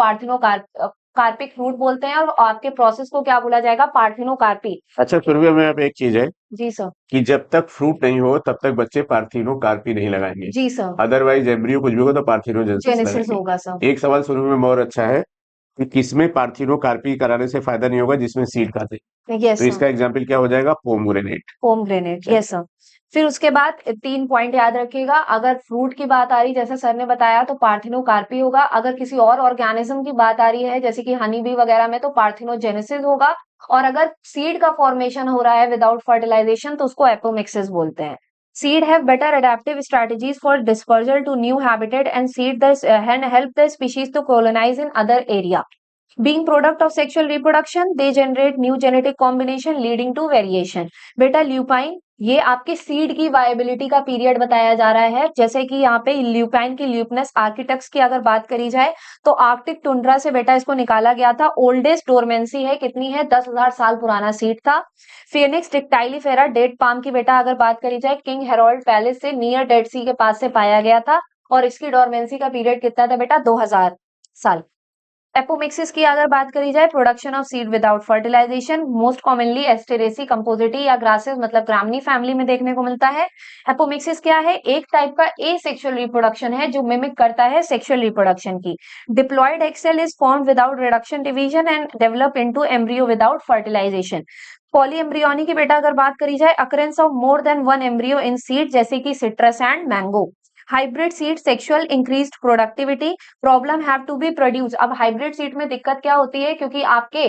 कार्पिक फ्रूट बोलते हैं, और आपके प्रोसेस को क्या बोला जाएगा, पार्थिनोकार्पी। अच्छा, शुरू में आप एक चीज है जी सर। कि जब तक फ्रूट नहीं हो तब तक बच्चे पार्थिनो कार्पी नहीं लगाएंगे, जी सर। अदरवाइज एम्ब्रियो कुछ भी होगा तो पार्थिनोजेनेसिस जेनेसिस लगाएंगे। होगा सर। एक सवाल शुरू में और अच्छा है कि किसमें पार्थिनो कार्पी कराने से फायदा नहीं होगा, जिसमें सीड खाते, यस तो सर। इसका एग्जाम्पल क्या हो जाएगा, पोमग्रेनेट। Pomegranate, yes sir. फिर उसके बाद 3 पॉइंट याद रखिएगा, अगर फ्रूट की बात आ रही जैसे सर ने बताया तो पार्थिनोकार्पी होगा। अगर किसी और ऑर्गेनिज्म की बात आ रही है जैसे कि हनी बी वगैरह में तो पार्थिनोजेनेसिस होगा। और अगर सीड का फॉर्मेशन हो रहा है विदाउट फर्टिलाइजेशन तो उसको एपोमिक्सिस बोलते हैं। Seed have better adaptive strategies for dispersal to new habitat and help the species to colonize in other area. Being product of sexual reproduction, they generate new genetic combination leading to variation. बेटा lupin, ये आपके seed की viability का period बताया जा रहा है। जैसे कि यहाँ पे ल्यूपाइन की ल्यूपनस आर्किटेक्स की अगर बात करी जाए तो आर्कटिक टुंड्रा से बेटा इसको निकाला गया था। ओल्डेस्ट डोरमेंसी है कितनी है, 10,000 साल पुराना सीड था। फिनिक्स डिक्टाइलीफेरा डेट पाम की बेटा अगर बात करी जाए किंग हेरोल्ड पैलेस से नियर डेड सी के पास से पाया गया था, और इसकी डोरमेंसी का पीरियड कितना था बेटा, 2000 साल। एपोमिक्सिस की अगर बात करी जाए, production of seed without fertilisation, most commonly Asteraceae Compositae या ग्रासेस मतलब ग्रामनी फैमिली में देखने को मिलता है। एपोमिक्सिस क्या है, एक टाइप का एसेक्सुअल रिप्रोडक्शन है जो मिमिक करता है सेक्सुअल रिप्रोडक्शन की। Diploid x cell is form without reduction division and develop into embryo without fertilization. Polyembryony की बेटा अगर बात करी जाए, occurrence of more than one embryo in seed जैसे कि citrus and mango. Hybrid seed sexual increased productivity, problem have to be produce. अब hybrid seed में दिक्कत क्या होती है, क्योंकि आपके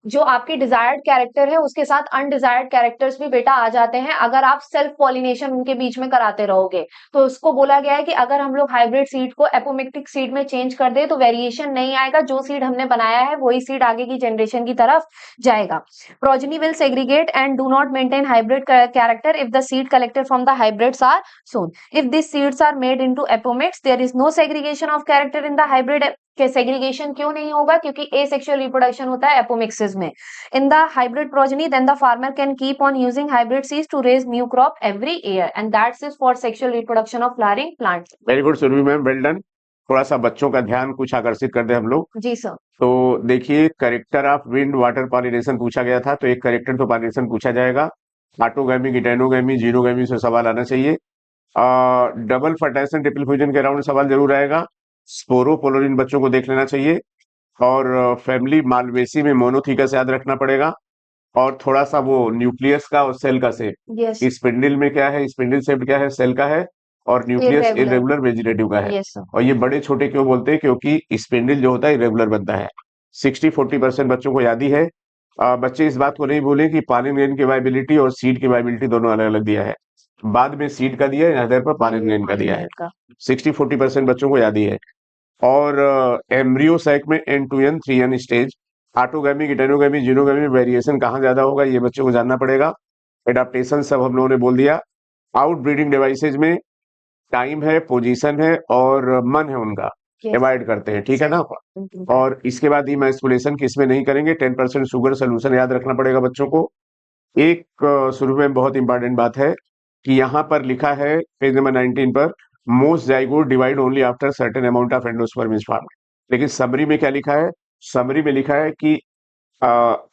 जो आपके डिजायर्ड कैरेक्टर है उसके साथ अनडिजायर्ड कैरेक्टर्स भी बेटा आ जाते हैं अगर आप सेल्फ पॉलिनेशन उनके बीच में कराते रहोगे। तो उसको बोला गया है कि अगर हम लोग हाइब्रिड सीड को एपोमिक्टिक सीड में चेंज कर दे तो वेरिएशन नहीं आएगा, जो सीड हमने बनाया है वही सीड आगे की जनरेशन की तरफ जाएगा। Progeny will segregate and do not maintain hybrid character if the seed collected from the hybrids are sown. If these seeds are made into apomates, there is no segregation of character in the hybrid. के segregation क्यों नहीं होगा? क्योंकि asexual reproduction होता है apomixis में। In the hybrid progeny, then the farmer can keep on using hybrid seeds to raise new crop every year, and that's it for sexual reproduction of flowering plants. Very good Surabhi ma'am, well done. थोड़ा सा बच्चों का ध्यान कुछ आकर्षित कर दे हम लोग। जी सर। तो देखिए, character of wind water pollination पूछा गया था, तो एक करेक्टर तो पॉलिनेशन पूछा जाएगा। ऑटोगैमी, गिटेनोगैमी, जीनोगैमी से सवाल आना चाहिए। डबल फर्टाइलेशन ट्रिपल फ्यूजन के अराउंड सवाल जरूर आएगा। स्पोरोपोलोरिन बच्चों को देख लेना चाहिए। और फैमिली मालवेसी में मोनोथीकस याद रखना पड़ेगा। और थोड़ा सा वो न्यूक्लियस का और सेल का शेप, यस। स्पिंडल में क्या है, स्पिंडल शेप क्या है, सेल का है, और न्यूक्लियस Irregular. इरेगुलर वेजिटेटिव का है। Yes sir. और ये बड़े छोटे क्यों बोलते हैं? क्योंकि स्पिंडल जो होता है इरेगुलर बनता है। 60-40% बच्चों को याद ही है। बच्चे इस बात को नहीं भूलें कि पॉलिन ग्रेन की वायबिलिटी और सीड की वायबिलिटी दोनों अलग अलग दिया है। बाद में सीड का दिया है, यहाँ पर पॉलिन ग्रेन का दिया है। 60-40% बच्चों को याद ही है। और एम्ब्रियो सैक में N to N 3N stage, autogamy, geitonogamy, xenogamy variation कहाँ ज्यादा होगा ये बच्चों को जानना पड़ेगा। एडाप्टेशन सब हम लोगों ने बोल दिया। आउट ब्रीडिंग डिवाइसेज में टाइम है, पोजीशन है और मन है उनका, डिवाइड करते हैं, ठीक है ना। और इसके बाद इमैस्कुलेशन किसमें नहीं करेंगे, 10% शुगर सोल्यूशन याद रखना पड़ेगा बच्चों को। एक शुरू में बहुत इंपॉर्टेंट बात है कि यहाँ पर लिखा है पेज नंबर 19 पर, most zygote divide only after certain amount of endosperm is formed. लेकिन समरी में क्या लिखा है? समरी में लिखा है कि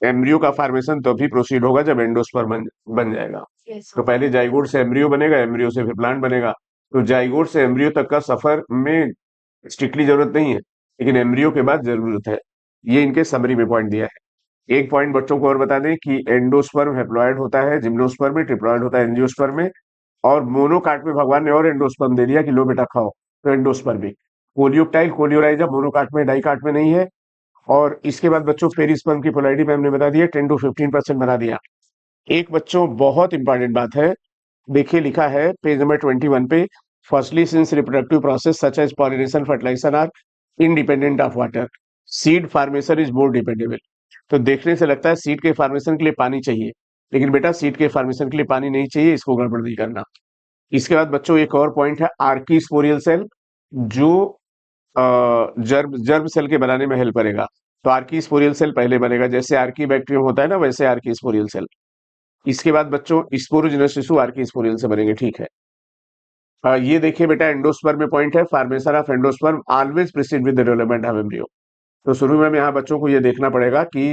एम्ब्रियो का फॉर्मेशन तो भी प्रोसीड होगा जब एंडोस्पर्म बन जाएगा। तो पहले जाइगोट से एम्ब्रियो बनेगा, एम्ब्रियो से फिर प्लांट बनेगा। तो जाइगोट से एम्ब्रियो तक का सफर में स्ट्रिक्टली जरूरत नहीं है, लेकिन एम्ब्रियो के बाद जरूरत है। ये इनके समरी में पॉइंट दिया है। एक पॉइंट बच्चों को और बता दें कि एंडोस्पर्म हेप्लॉयड होता है जिम्नोस्पर्म में, ट्रिप्लॉयड होता है एंजियोस्पर्म में, और मोनोकाट में भगवान ने और एंडोस्पर्म दे दिया कि लो बेटा खाओ, तो एंडोस्पर्मिक। कोलियोप्टाइल, कोलियोराइजा मोनोकाट में, डाइकाट में नहीं है। और इसके बाद बच्चों पेरिस्पर्म की पोलैरिटी में हमने बता दिया 10 to 15% बना दिया। एक बच्चों बहुत इंपॉर्टेंट बात है, देखिए लिखा है पेज नंबर 21 पे, firstly since reproductive process such as pollination fertilization are independent of water, seed formation is more dependable. तो देखने से लगता है सीड के फार्मेशन के लिए पानी चाहिए, लेकिन बेटा सीड के फार्मेशन के लिए पानी नहीं चाहिए, इसको गड़बड़ नहीं करना। इसके बाद बच्चों एक और पॉइंट है आर्कीस्पोरियल सेल, जो जर्म सेल के बनाने में हेल्प करेगा। तो आर्कीस्पोरियल सेल पहले बनेगा, जैसे आर्की बैक्टीरियम होता है ना, वैसे आर्कीस्पोरियल सेल। इसके बाद बच्चों स्पोरोजिनस टिश्यू आर्कीस्पोरियल से बनेंगे, ठीक है। ये देखिए बेटा एंडोस्पर्म में पॉइंट है, formation of endosperm always preceded with the development of embryo. तो शुरू में यहाँ बच्चों को ये देखना पड़ेगा कि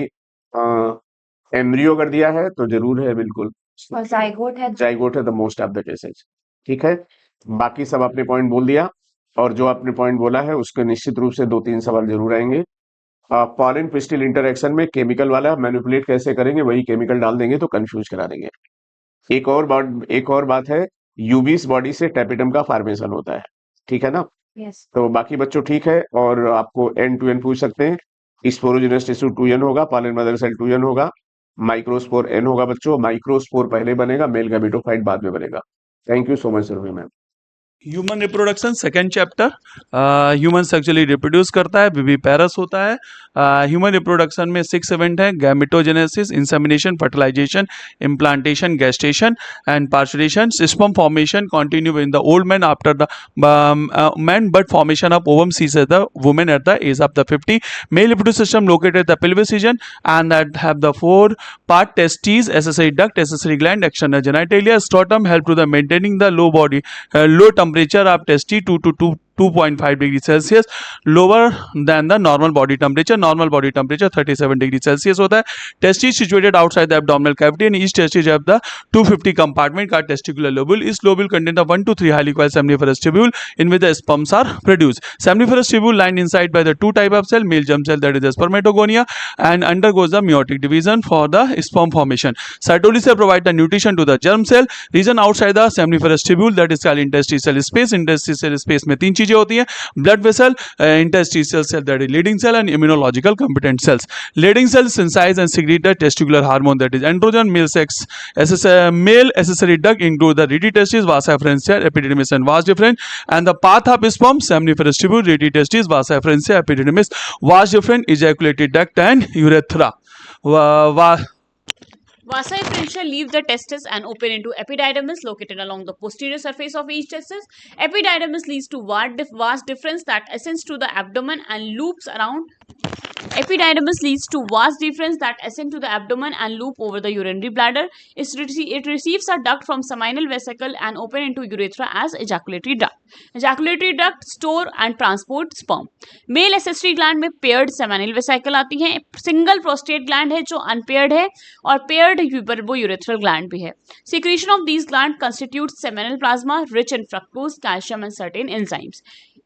एम्ब्रियो अगर दिया है तो जरूर है, बिल्कुल, और जाइगोट है, जाइगोट है the most of the cases, ठीक है। बाकी सब आपने पॉइंट बोल दिया, और जो आपने पॉइंट बोला है उसके निश्चित रूप से 2-3 सवाल जरूर आएंगे। पॉलिन पिस्टिल इंटरेक्शन में केमिकल वाला मैनिपुलेट कैसे करेंगे, वही केमिकल डाल देंगे तो कंफ्यूज करा देंगे। एक और बात है, यूबीस बॉडी से टैपिटम का फॉर्मेशन होता है, ठीक है ना। यस। तो बाकी बच्चों ठीक है, और आपको N to N पूछ सकते हैं। स्पोरोजिनस टिश्यू 2N होगा, पॉलिन मदर सेल 2N होगा, माइक्रोस्पोर N होगा बच्चों। माइक्रोस्पोर पहले बनेगा, मेल गैमेटोफाइट बाद में बनेगा। Thank you so much Surabhi ma'am. Human reproduction second chapter, human sexually reproduce करता है, बेबी पैरस होता है। ह्यूमन रिप्रोडक्शन में 6 इवेंट है, gametogenesis, insemination, fertilization, implantation, gestation and parturition. Sperm formation continue in the old man after the man, but formation of ovum ceases the women at the age of the 50। Male reproduce system located at the pelvis region and that have the 4-part testes, accessory duct, accessory gland, external genitalia. Scrotum help to the maintaining the low temperature of testes 2.5 degree Celsius lower than the normal body temperature. Normal body temperature 37 degree Celsius होता है. Testes situated outside the abdominal cavity and each testis have the 250 compartment called testicular lobule. Each lobule contains the 1 to 3 highly coiled seminiferous tubule in which the sperms are produced. Seminiferous tubule lined inside by the 2 type of cell, male germ cell that is the spermatogonia and undergoes the meiotic division for the sperm formation. Cytosol provide the nutrition to the germ cell. Region outside the seminiferous tubule that is called interstitial space. Interstitial space में 3 चीजें चीजें होती हैं, blood vessel, interstitial cell that is leading cell, and immunological competent cells. Leading cells synthesize and secrete the testicular hormone that is androgen. Male accessory duct include the rete testis, vasa efferentia, epididymis, and vas deferens. And the path of sperm, seminiferous tubule, rete testis, vasa efferentia, epididymis, vas deferens, ejaculated duct, and urethra. Vasa efferentia leave the testis and open into epididymis located along the posterior surface of each testis. Epididymis leads to vas deferens that ascends to the abdomen and loops around. Epididymis leads to vas deferens that ascend to the abdomen and loop over the urinary bladder. It receives a duct from seminal vesicle and open into urethra as ejaculatory duct. Ejaculatory duct store and transport sperm. Male accessory gland में paired seminal vesicle आती है. Single prostate gland है जो unpaired है, और paired bulbourethral gland भी है. Secretion of these glands constitutes seminal plasma rich in fructose, calcium and certain enzymes.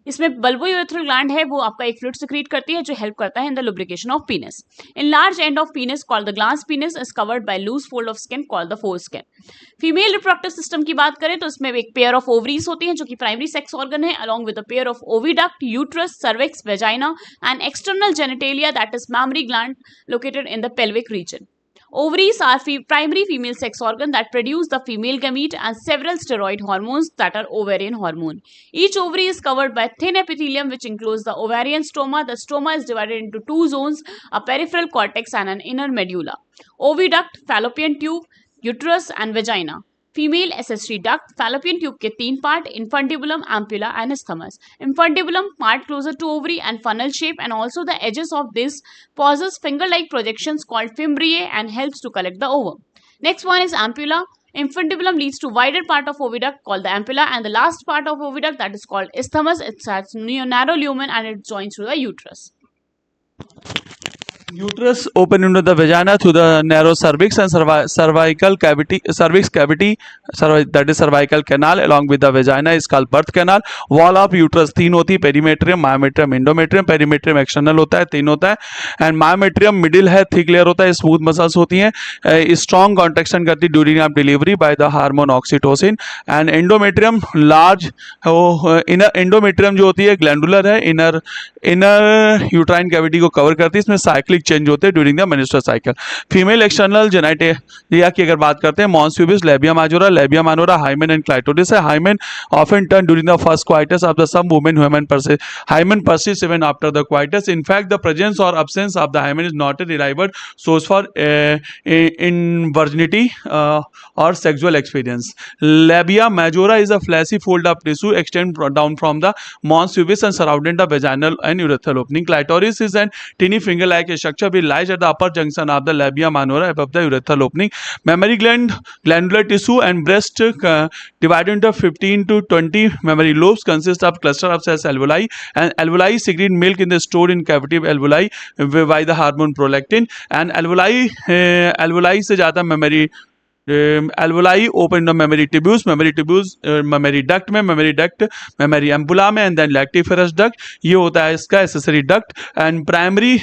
इसमें बल्बोयूरेथ्रल ग्लैंड है, वो आपका एक फ्लूइड सिक्रीट करती है जो हेल्प करता है in the lubrication of penis. In large end of penis called the glans penis is covered by loose fold of skin called the foreskin. Female reproductive system की बात करें तो इसमें एक पेयर ऑफ ओवरीज होती हैं जो कि प्राइमरी सेक्स ऑर्गन है, along with a pair of oviduct, uterus, cervix, vagina and external genitalia that is mammary gland located in the pelvic region. Ovaries are primary female sex organ that produce the female gamete and several steroid hormones that are ovarian hormone. Each ovary is covered by thin epithelium which includes the ovarian stroma. The stroma is divided into two zones, a peripheral cortex and an inner medulla. Oviduct, fallopian tube, uterus and vagina. Female accessory duct, fallopian tube के 3 part, infundibulum, ampulla and isthmus. Infundibulum part closer to ovary and funnel shape, and also the edges of this possess finger-like projections called fimbriae and helps to collect the ovum. Next one is ampulla. Infundibulum leads to wider part of oviduct called the ampulla, and the last part of oviduct that is called isthmus. It has narrow lumen and it joins to the uterus. Uterus open into the vagina through the narrow cervix and cervical cavity. That is cervical canal along with the vagina is called birth canal. Wall of uterus 3 होती है, perimetrium, myometrium, endometrium. Perimetrium external होता है, 3 होता है, and myometrium middle है, thick layer होता है, smooth muscles होती हैं, strong contraction करती है during of delivery by the hormone oxytocin. And endometrium large, inner endometrium जो होती है glandular है, inner uterine cavity को cover करती है, इसमें cyclic चेंज होते हैं during the menstrual cycle. Female external genitalia की अगर बात करते हैं, mons pubis, labia majora, labia minora, hymen and clitoris है. Hymen often torn during the first coitus of the some women. Hymen persist even after the coitus. In fact the presence और absence of the hymen is not a reliable source for in virginity or sexual experience. Labia majora is a fleshy fold of tissue extend down from the mons pubis and surrounding the vaginal and urethral opening. Clitoris is an tiny finger-like structure which lies at the upper junction of the labia minora above the urethral opening. Mammary gland, glandular tissue and breast divided into 15 to 20 mammary lobes consist of cluster of cells alveoli, and alveoli secrete milk in the stored in cavity of alveoli by the hormone prolactin. And alveoli से ज़्यादा mammary alveoli open the mammary tubules mammary duct में, mammary ampulla में, and then lactiferous duct. ये होता है इसका accessory duct. And primary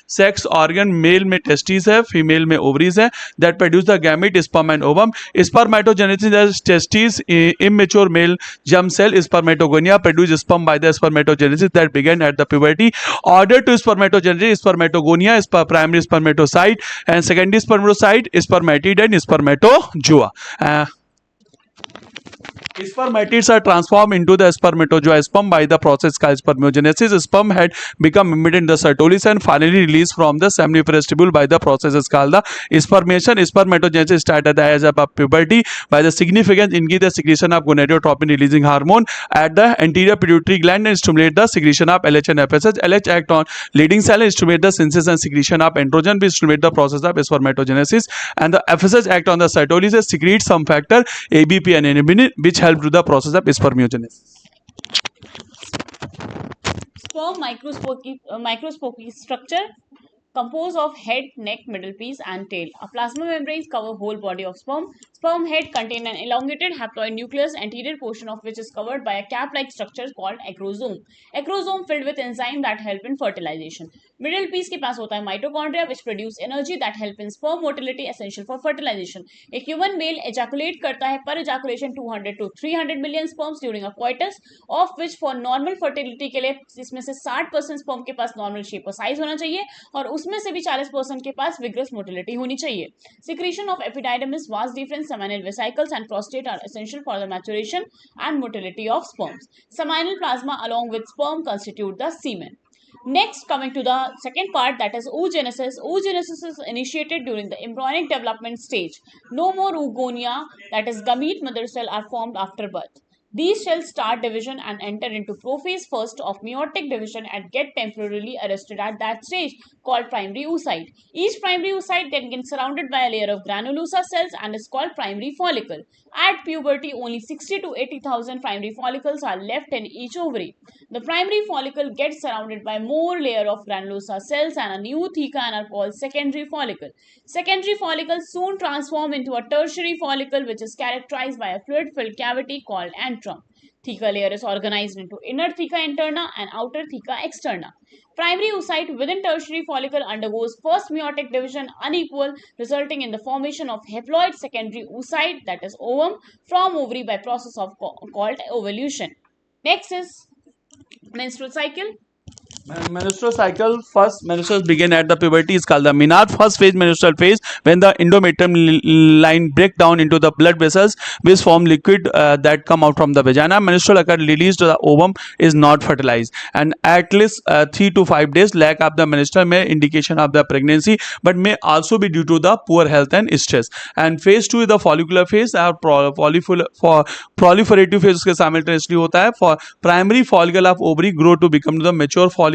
sex organ male में testes है, फीमेल में ovaries है, that produce the gamete, sperm and ovum. Spermatogenesis is testes, immature male germ cell, spermatogonia produce sperm by the spermatogenesis that began at the puberty. Order to spermatogenesis, spermatogonia is primary spermatocyte, and secondary spermatocyte, spermatid and spermatozoa. Spermatids are transformed into the spermatozoa sperm by the process called spermiogenesis. Sperm had become embedded in the cytosis and finally released from the seminiferous tubule by the process is called the spermation. Spermatogenesis started at the age of puberty by the significant increase the secretion of gonadotropin releasing hormone at the anterior pituitary gland and stimulate the secretion of LH and FSH. LH act on leading cell and stimulate the synthesis and secretion of androgen which stimulate the process of spermatogenesis, and the FSH act on the cytosis and secrete some factor ABP and inhibin which help to the process of spermiogenesis. Sperm microscopic structure composed of head, neck, middle piece and tail. A plasma membrane cover whole body of sperm. Sperm head contain an elongated haploid nucleus, anterior portion of which is covered by a cap-like structure called acrosome. Acrosome filled with enzyme that help in fertilization. Middle piece के पास होता है mitochondria which produce energy that help in sperm motility essential for fertilization. एक human male ejaculate करता है per ejaculation 200 to 300 million sperms during a coitus, of which for normal fertility के लिए इसमें से 60% sperm के पास normal shape और size होना चाहिए और उसमें से भी 40% के पास vigorous motility होनी चाहिए. Secretion of epididymis, vas deferens, seminal vesicles and prostate are essential for the maturation and motility of sperms. Seminal plasma along with sperm constitute the semen. Next, coming to the second part, that is oogenesis. Oogenesis is initiated during the embryonic development stage. No more oogonia, that is gamete mother cell, are formed after birth. These cells start division and enter into prophase first of meiotic division and get temporarily arrested at that stage, called primary oocyte. Each primary oocyte then gets surrounded by a layer of granulosa cells and is called primary follicle. At puberty, only 60 to 80,000 primary follicles are left in each ovary. The primary follicle gets surrounded by more layer of granulosa cells and a new theca and are called secondary follicle. Secondary follicles soon transform into a tertiary follicle which is characterized by a fluid-filled cavity called antrum. Theca layer is organized into inner theca interna and outer theca externa. Primary oocyte within tertiary follicle undergoes first meiotic division unequal, resulting in the formation of haploid secondary oocyte, that is ovum, from ovary by process of called ovulation. Next is menstrual cycle. Menstrual cycle, first menstruals begin at the puberty is called the menarche. First phase, menstrual phase, when the endometrium line break down into the blood vessels which form liquid that come out from the vagina. Menstrual occur released to the ovum is not fertilized, and at least 3 to 5 days lack of the menstrual may indication of the pregnancy, but may also be due to the poor health and stress. And phase 2 is the follicular phase और proliferative phase उसके simultaneously होता है. For primary follicle of ovary grow to become the mature follicle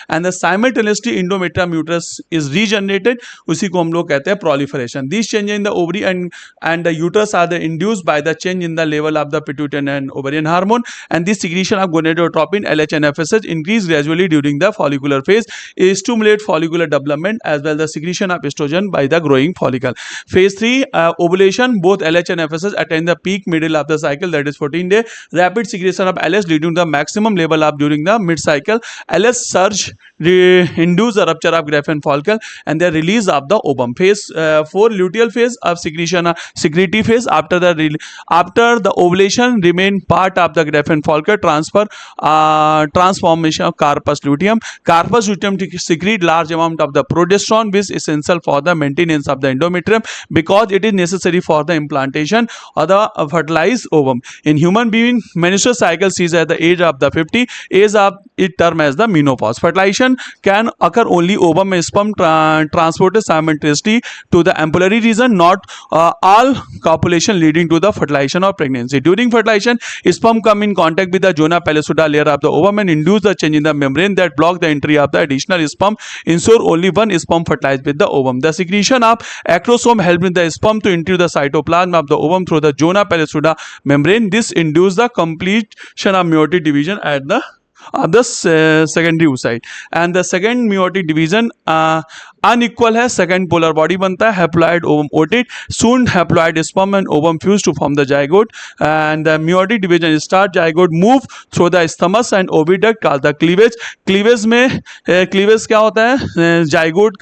and the simultaneously endometrium uterus is regenerated. उसी को हम लोग कहते हैं proliferation. These changes in the ovary and the uterus are induced by the change in the level of the pituitary and ovarian hormone, and this secretion of gonadotropin, LH and FSH increase gradually during the follicular phase, stimulate follicular development as well the secretion of estrogen by the growing follicle. Phase 3 ovulation, both LH and FSH attain the peak middle of the cycle, that is 14 day. Rapid secretion of LH leading to the maximum level of during the mid cycle. LH surge induce a rupture of Graafian follicle and the release of the ovum. Phase 4 luteal phase of secretion secretory phase. After the ovulation remain part of the Graafian follicle transformation of carpus luteum. Carpus luteum secrete large amount of the progesterone which is essential for the maintenance of the endometrium because it is necessary for the implantation of the fertilized ovum. In human being, menstrual cycle ceases at the age of the 50, age of it term as the menopause. Fertilization can occur only ovum and sperm transported simultaneously to the ampullary region, not all copulation leading to the fertilization or pregnancy. During fertilization, sperm come in contact with the zona pellucida layer of the ovum and induce the change in the membrane that block the entry of the additional sperm, ensure only one sperm fertilized with the ovum. The secretion of acrosome helps in the sperm to enter the cytoplasm of the ovum through the zona pellucida membrane. This induces the completion of meiotic division at the secondary oocyte, and the second meiotic division unequal है. Second polar body बनता है, haploid ovum otate. Soon haploid sperm and ovum fuse to form the zygote, and the meiotic division start. Zygote move through the stomach and oviduct called the cleavage. Cleavage में cleavage क्या होता है? zygote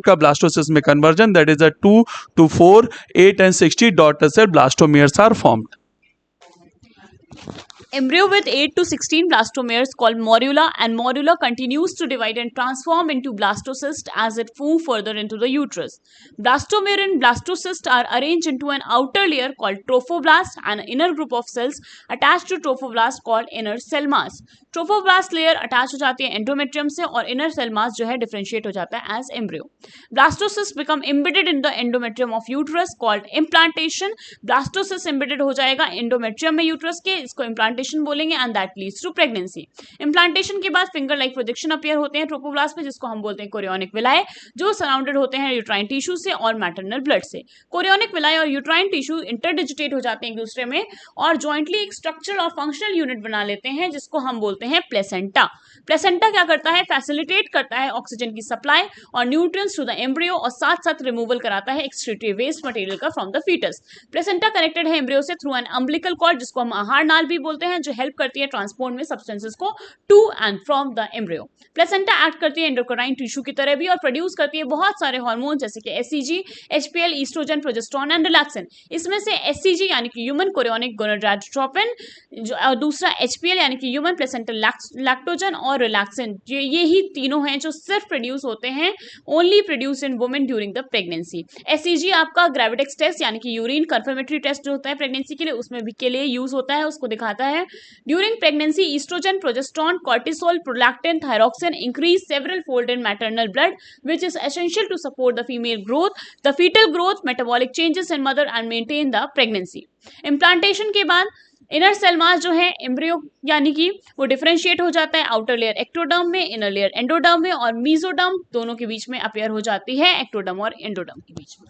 का blastocyst में conversion, that is a 2 to 4, 8 and 60 daughter cell blastomeres are formed. Embryo with 8 to 16 blastomeres called morula, and morula continues to divide and transform into blastocyst as it moves further into the uterus. Blastomere and blastocyst are arranged into an outer layer called trophoblast and an inner group of cells attached to trophoblast called inner cell mass. Trophoblast layer attach हो जाती है endometrium से और inner cell mass जो है differentiate हो जाता है as embryo. Blastocyst become embedded in the endometrium of uterus called implantation. Blastocyst embedded हो जाएगा एंडोमेट्रियम में यूट्रस के, इसको इम्प्लांटेशन बोलेंगे and that leads to pregnancy. Implantation के बाद फिंगर लाइक प्रोजेक्शन अपीयर होते हैं ट्रोफोब्लास्ट में, जिसको हम बोलते हैं कोरियोनिक विलाय, जो सराउंडेड होते हैं यूट्राइन टिश्यू से और मैटरनल ब्लड से. कोरियोनिक विलाय और यूट्राइन टिश्यू इंटरडिजिटेट हो जाते हैं एक दूसरे में और जॉइंटली एक स्ट्रक्चरल और फंक्शनल यूनिट बना लेते हैं, जिसको हम बोलते बोलते हैं प्लेसेंटा। प्लेसेंटा क्या करता है, फैसिलिटेट करता है ऑक्सीजन की सप्लाई और न्यूट्रिएंट्स टू द एम्ब्रियो और साथ साथ रिमूवल कराता है एक्सक्रीटरी वेस्ट मटेरियल का from the foetus. Placenta connected है एम्ब्रियो से थ्रू एन अम्बिलिकल कॉर्ड, जिसको हम आहार नाल भी बोलते हैं, जो हेल्प करती है ट्रांसपोर्ट में सब्सटेंसेस को to and from the embryo. Placenta act करती है एंडोक्राइन टिश्यू की तरह भी और प्रोड्यूस करती है बहुत सारे हार्मोन जैसे कि SCG, HPL, oestrogen, progesterone and relaxin. इसमें से एससीजी यानी कि ह्यूमन कोरियोनिक गोनाडोट्रोपिन, जो और दूसरा एचपीएल यानी कि ह्यूमन प्लेसेंटल लैक्टोजन और रिलैक्सिन, ये ही तीनों हैं जो सिर्फ प्रोड्यूस होते हैं only produce in women during the pregnancy. SCG आपका ग्रेविडेक्स टेस्ट यानी कि यूरिन कंफर्मेटरी टेस्ट जो होता है प्रेगनेंसी के लिए, उसमें भी के लिए यूज होता है, उसको दिखाता है। During pregnancy oestrogen, progesterone, cortisol, prolactin, thyroxine increase several fold in maternal blood which is essential to support the female growth, the fetal growth, metabolic changes in mother and maintain the pregnancy. Implantation के बाद inner cell mass जो है embryo यानी कि वो differentiate हो जाता है आउटर लेयर एक्टोडर्म में, इनर लेयर एंडोडर्म में, और मीजोडर्म दोनों के बीच में अपेयर हो जाती है एक्टोडर्म और एंडोडर्म के बीच में।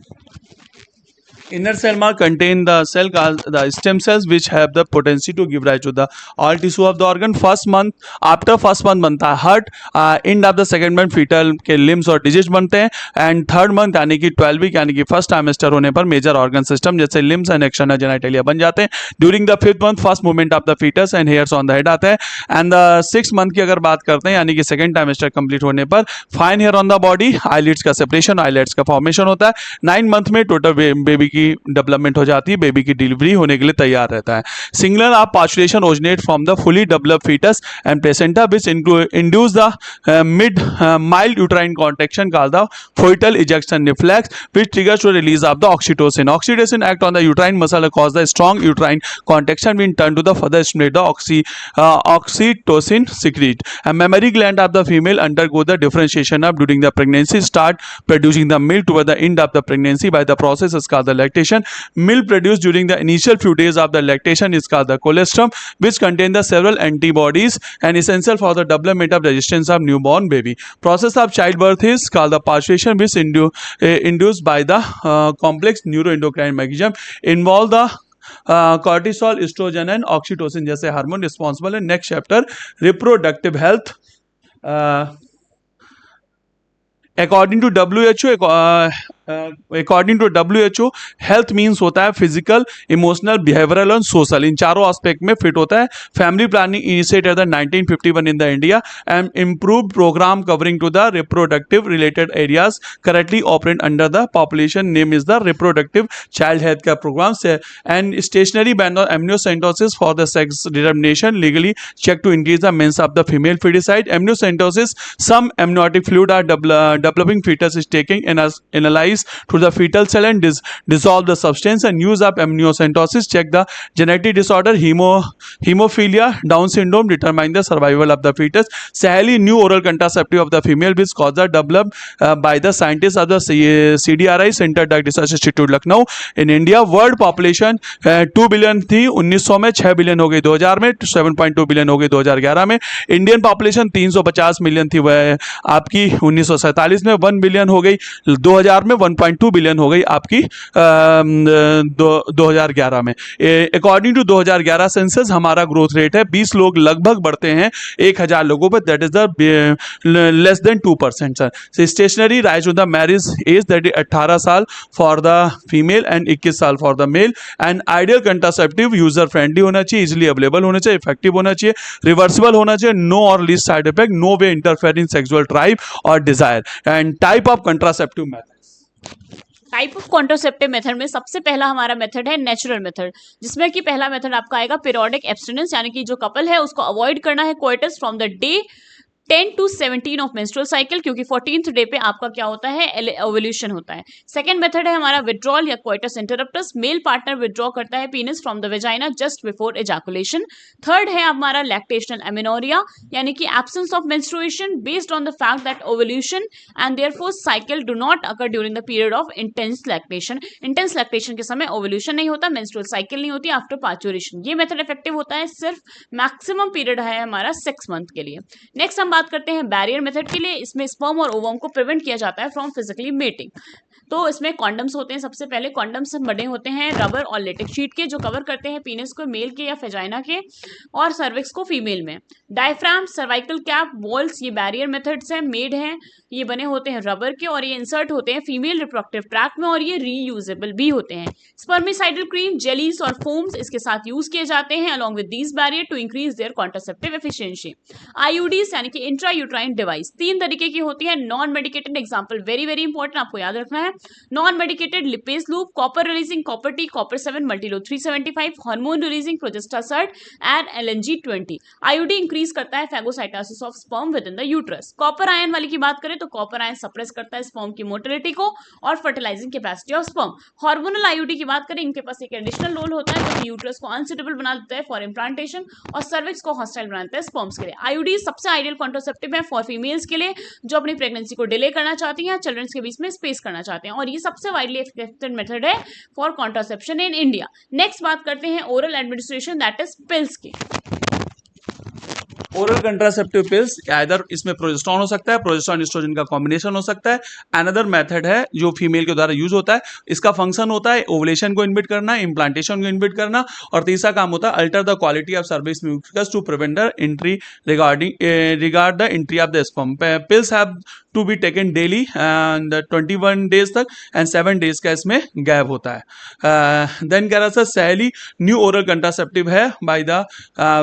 Inner cell mass contain the cell the stem cells which have the potency to give rise to the all tissue of the organ. After first month बनता है heart, end of the second month fetal के limbs और digits बनते हैं, and third month यानी कि 12 week यानी कि फर्स्ट ट्राइमेस्टर होने पर मेजर ऑर्गन सिस्टम जैसे limbs and एक्सटर्नल जेनिटलिया बन जाते हैं। During the 5th month first movement of the foetus and hairs on the head आता है। एंड द 6th month की अगर बात करते हैं यानी कि सेकंड ट्राइमेस्टर कंप्लीट होने पर fine hair on the body, eyelids का सेपरेशन, आईलिड्स का फॉर्मेशन होता है। 9 month में टोटल बेबी की डेवलपमेंट हो जाती है, बेबी की डिलीवरी होने के लिए तैयार रहता है। Signal of parturition originate from the fully developed foetus and placenta which induce the mild uterine contraction called the fetal ejection reflex which triggers to release of the oxytocin. Oxytocin act on the uterine muscle and cause the strong uterine contraction when turn to the further stimulate the oxytocin secrete. A mammary gland of the female undergo the differentiation of during the pregnancy, start producing the milk toward the end of the pregnancy by the process is called the lactation. Milk produced during the initial few days of the lactation is called the colostrum which contain the several antibodies and essential for the development of resistance of newborn baby. Process of childbirth is called the parturition which induced by the complex neuroendocrine mechanism involve the cortisol, estrogen and oxytocin जैसे hormone responsible है। Next chapter reproductive health. According to WHO health means होता है physical, emotional, behavioural और social, इन चारों aspect में fit होता है। Family planning initiated the 1951 in the India and improve programme covering to the reproductive related areas currently operate under the population name is the reproductive child health का programme से and stationary ban on amniocentesis for the sex determination legally check to increase the menace of the female foeticide. Amniocentesis some amniotic fluid are developing fetus is taking analyze to the fetal cell and dissolve the substance and use of amniocentesis check the genetic disorder hemophilia Down syndrome determine the survival of the fetus. Saheli new oral contraceptive of the female which cause the developed by the scientists of the CDRI Center Drug Research Institute Lucknow in India. World population 2 billion थी 1900 में, 6 billion हो गई 2000 में, 7.2 billion हो गई 2011 में। Indian population 350 million थी वह आपकी 1947 में, 1 बिलियन हो गई 2000 में, 1.2 बिलियन हो गई आपकी 2011 में। अकॉर्डिंग टू 2011 सेंसस हमारा ग्रोथ रेट है 20 लोग लगभग बढ़ते हैं 1000 लोगों पर, that is the less than 2% sir. Stationary rise to the marriage age that is 18 साल फॉर द फीमेल एंड 21 साल for the male. And ideal contraceptive user friendly होना चाहिए, इजिली अवेलेबल होना चाहिए, इफेक्टिव होना चाहिए, रिवर्सिबल होना चाहिए, नो और least side effect, no way interfere in sexual drive और desire. And type of contraceptive methods. Type of contraceptive method में सबसे पहला हमारा मेथड है नेचुरल मेथड, जिसमें कि पहला मेथड आपका आएगा पीरियोडिक एब्स्टिनेंस, यानी कि जो कपल है उसको अवॉइड करना है coitus from the day 10 to 17 of menstrual cycle, क्योंकि 14th डे पे आपका क्या होता है ओव्यूलेशन होता है। सेकंड मेथड है हमारा विड्रॉल या coitus interruptus, male partner withdraw करता है penis from the vagina just before ejaculation. Third है हमारा लैक्टेशनल एमेनोरिया, यानी कि absence of menstruation based on the fact that ovulation and therefore cycle do not occur during the period of intense lactation. Intense lactation के समय ovulation नहीं होता, menstrual cycle नहीं होती आफ्टर पार्चुरेशन। ये मेथड इफेक्टिव होता है, सिर्फ मैक्सिमम पीरियड है हमारा 6 मंथ के लिए। नेक्स्ट हम बात बात करते हैं बैरियर मेथड के लिए, इसमें स्पर्म और ओवम को प्रिवेंट किया जाता है फ्रॉम फिजिकली मेटिंग। तो इसमें कॉन्डम्स होते हैं। सबसे पहले कॉन्डम्स बने होते हैं रबर और लेटेक्स शीट के, जो कवर करते हैं पीनिस को मेल के या वेजाइना के और सर्विक्स को फीमेल में। डायफ्राम, सर्वाइकल कैप, वॉल्स, ये बैरियर मेथड्स हैं, मेड हैं, ये बने होते हैं रबर के और ये इंसर्ट होते हैं फीमेल रिप्रोडक्टिव ट्रैक्ट में और ये रीयूजेबल भी होते हैं। स्पर्मिसाइडल क्रीम, जेलीज और फोम्स इसके साथ यूज किए जाते हैं along with these barrier to increase their contraceptive efficiency. IUDs यानी कि इंट्रा यूट्राइन डिवाइस 3 तरीके की होती है। Non medicated, example very very important, आपको याद रखना है। Non medicated Lippes loop, copper releasing copper T, copper 7, multiload 375, hormone releasing Progestasert and LNG 20। IUD increase करता है phagocytosis of sperm within the uterus. Copper ion वाली की बात करें तो कॉपर आयन सप्रेस करता है स्पर्म की मोटिलिटी को और fertilising capacity of sperm. Hormonal IUD की बात करें, इनके पास एक एडिशनल रोल होता है जो कि यूट्रस को अनसुटेबल बना देता है फॉर इम्प्लांटेशन और सर्विक्स को हॉस्टाइल बना देता है स्पर्म्स के लिए। आईयूडी सबसे आइडियल कॉन्ट्रासेप्टिव है फॉर फीमेल्स के लिए जो अपनी प्रेगनेंसी को डिले करना चाहती हैं, चिल्ड्रंस के बीच में स्पेस करना चाहते हैं, और ये सबसे वाइडली एक्सेप्टेड मेथड है for contraception in India. Next बात करते हैं oral administration, that is pills की। ओरल कंट्रासेप्टिव पिल्स आइदर इसमें प्रोजेस्टेरॉन हो सकता है, प्रोजेस्टेरॉन एस्ट्रोजन का कॉम्बिनेशन हो सकता है। अनदर मेथड है जो फीमेल के द्वारा यूज होता है, इसका फंक्शन होता है ओवुलेशन को इनहिबिट करना, इम्प्लांटेशन को इनहिबिट करना, और तीसरा काम होता है alter the quality of service mucus to prevent the entry regard the entry of the sperm. Pills have to be taken daily and 21 days तक एंड 7 डेज का इसमें गैप होता है। देन कह रहा था सहेली न्यू ओरल कंट्रासेप्टिव है by the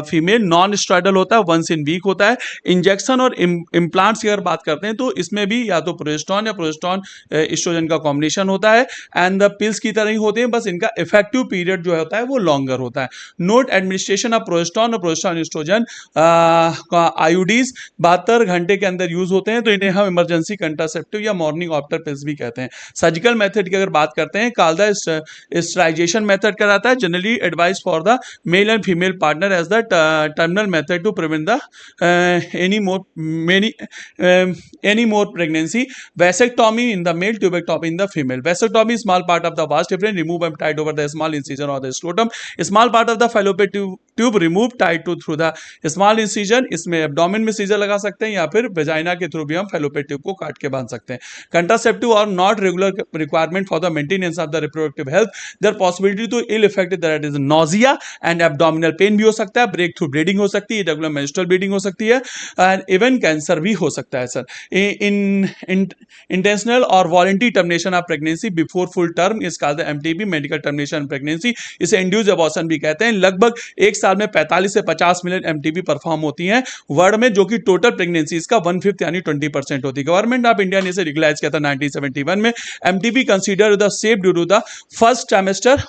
female, non steroidal होता है, वंस इन वीक होता है। इंजेक्शन और इम्प्लांट्स की अगर बात करते हैं तो इसमें भी या तो प्रोजेस्टेरॉन या प्रोजेस्टेरॉन एस्ट्रोजन का कॉम्बिनेशन होता है एंड द पिल्स की तरह ही होते हैं, बस इनका इफेक्टिव पीरियड जो होता है वो लॉन्गर होता है। नोट एडमिनिस्ट्रेशन ऑफ प्रोजेस्टेरॉन और प्रोजेस्टेरॉन एस्ट्रोजन आईयूडीज 72 घंटे के अंदर यूज होते हैं, तो इन्हें हम इमरजेंसी कंट्रासेप्टिव या मॉर्निंग आफ्टर पिल्स भी कहते हैं। सर्जिकल मेथड की अगर बात करते हैं, काल्दा स्टराइजेशन मेथड कराता है, generally advice for the male and female partner as the terminal method to prevent the any more pregnancy. Vasectomy in the male, tubectomy in the female. Vasectomy is small part of the vas deferens, remove and tied over the small incision or the scrotum. Small part of the fallopian tube remove tied to through the small incision. इसमें abdomen में scissor लगा सकते हैं या फिर vagina के through भी हम फैलोपियन ट्यूब को काट के बांध सकते हैं। Contraceptive are not regular requirement for the maintenance of the reproductive health, there possibility to ill effect that is nausea and abdominal pain भी हो सकता है, ब्रेक थ्रू ब्लीडिंग हो सकती है, इरेगुलर मेंस्ट्रुअल ब्लीडिंग हो सकती है, एंड इवन कैंसर भी हो सकता है सर। इंटेंशनल और voluntary termination of pregnancy before full term is called the MTP, medical termination pregnancy, इसे इंड्यूस्ड अबॉर्शन भी कहते हैं। लगभग एक साल में 45 से 50 मिलियन एमटीपी परफॉर्म होती हैं वर्ल्ड में, जो कि टोटल प्रेगनेंसीज का 1/5 यानी 20% होती है। गवर्नमेंट ऑफ इंडिया ने इसे रेगुलाइज किया था 1971 में। MTP consider the safe due to the first trimester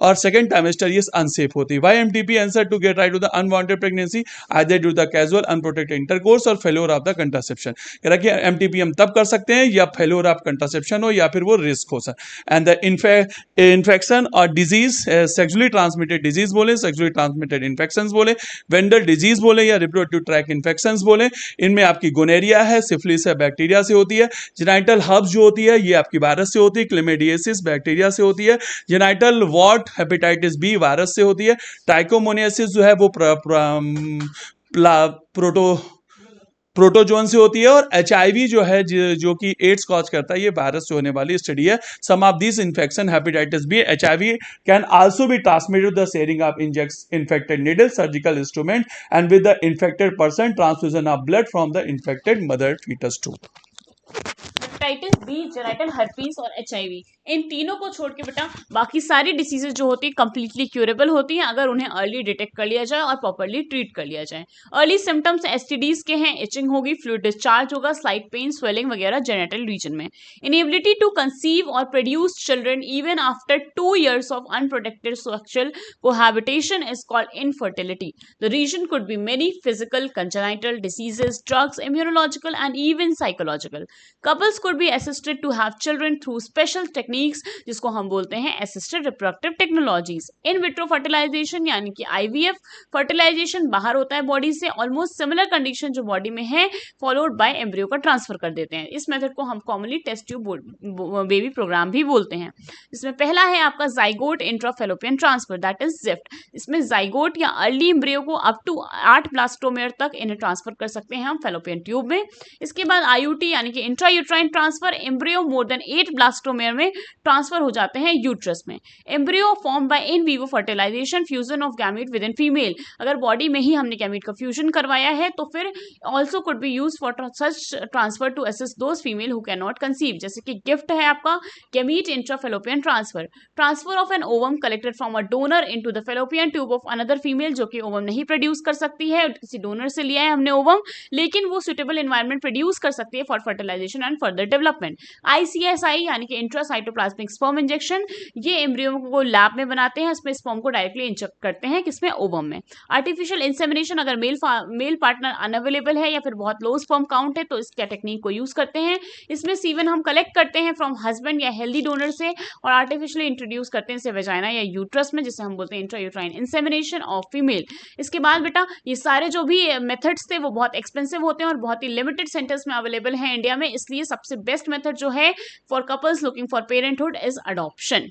और सेकंड ट्राइमेस्टर ये अनसेफ होती है। Why MTP answer to get right to the unwanted pregnancy either due the casual unprotected intercourse or failure of the contraception. कह रहा कि MTP हम तब कर सकते हैं या फेल्योर ऑफ कंट्रासेप्शन हो या फिर वो रिस्क हो सर। एंड द इन्फेक्शन और डिजीज, सेक्सुअली ट्रांसमिटेड डिजीज बोले, सेक्सुअली ट्रांसमिटेड इन्फेक्शंस बोले, वेंडल डिजीज बोले या रिप्रोडक्टिव ट्रैक्ट इन्फेक्शंस बोले, इनमें आपकी गोनेरिया है, सिफिलिस है, बैक्टीरिया से होती है। जेनाइटल हब्स जो होती है ये आपकी वायरस से होती है, क्लेमिडियासिस बैक्टीरिया से होती है, जेनाइटल वॉर्ट हेपेटाइटिस बी वायरस से होती है, ट्राइकोमोनियासिस जो है वो प्रोटोजोन से होती है, और एचआईवी जो है जो कि एड्स कॉज करता है ये वायरस से होने वाली स्टडी है। Some of this infection hepatitis B, HIV can also be transmitted the sharing of infected needle, surgical instrument and with the infected person, transfusion of blood from the infected mother foetus to. Hepatitis B, genital herpes और HIV, इन तीनों को छोड़ के बेटा बाकी सारी diseases जो होती है कंप्लीटली क्यूरेबल होती हैं अगर उन्हें अर्ली डिटेक्ट कर लिया जाए और प्रॉपर्ली ट्रीट कर लिया जाए। अर्ली सिम्टम्स एसटीडीज के हैं, इचिंग होगी, फ्लूइड डिस्चार्ज होगा, स्लाइट पेन, स्वेलिंग वगैरह जेनिटल रीजन में। इनएबिलिटी टू कंसीव और produce children even after 2 years of unprotected sexual cohabitation is called infertility. The reason could be many: physical, congenital diseases, drugs, immunological and even psychological. Couples could be assisted to have children through special techniques, जिसको हम बोलते हैं assisted reproductive technologies. In vitro fertilization यानी कि IVF fertilization बाहर होता है body से, ऑलमोस्ट सिमिलर कंडीशन जो बॉडी में है, फॉलोड बाय एम्ब्रियो का ट्रांसफर कर देते हैं। इस मेथड को हम commonly test tube baby programme भी बोलते हैं। इसमें पहला है आपका zygote intrafallopian transfer, that is ZIFT. इसमें जाइगोट या अर्ली एम्ब्रियो को अप टू 8 ब्लास्टोमेयर तक इन्हें ट्रांसफर कर सकते हैं हम फेलोपियन ट्यूब में। इसके बाद आईयूटी यानी कि intra uterine transfer, embryo more than 8 blastomere में ट्रांसफर हो जाते हैं यूट्रस में। Embryo form by in vivo fertilization fusion of gamete within female, अगर बॉडी में ही हमने गैमीट का फ्यूजन करवाया है तो फिर also could be use for such transfer to assist those female who can not conceive, जैसे कि गिफ्ट है आपका gamete intrafallopian transfer. Transfer of an ovum collected from a donor into the fallopian tube of another female, जो कि ovum नहीं produce कर सकती है, किसी डोनर से लिया है हमने ओवम, लेकिन वो सुटेबल एनवायरनमेंट प्रोड्यूस कर सकती है for fertilization and further development. ICSI यानी कि इंट्रासाइटोप्लाज्मिक स्पर्म इंजेक्शन, ये एम्ब्रियो को लैब में बनाते हैं, इसमें स्पर्म को डायरेक्टली इंजेक्ट करते हैं, किसमें, ओवम में। आर्टिफिशियल इंसेमिनेशन, अगर मेल पार्टनर अनअवेलेबल है या फिर बहुत लो स्पर्म काउंट है तो इस टेक्निक को यूज करते हैं। इसमें सीवन हम कलेक्ट करते हैं फ्रॉम हस्बैंड या हेल्दी डोनर से और आर्टिफिशियली इंट्रोड्यूस करते हैं इसे वेजाइना या यूट्रस में, जिसे हम बोलते हैं इंट्रायूट्राइन इंसेमिनेशन ऑफ फीमेल। इसके बाद बेटा ये सारे जो भी मेथड्स थे वो बहुत एक्सपेंसिव होते हैं और बहुत ही लिमिटेड सेंटर्स में अवेलेबल हैं इंडिया में, इसलिए सबसे बेस्ट मेथड जो है for couples looking for parenthood is adoption.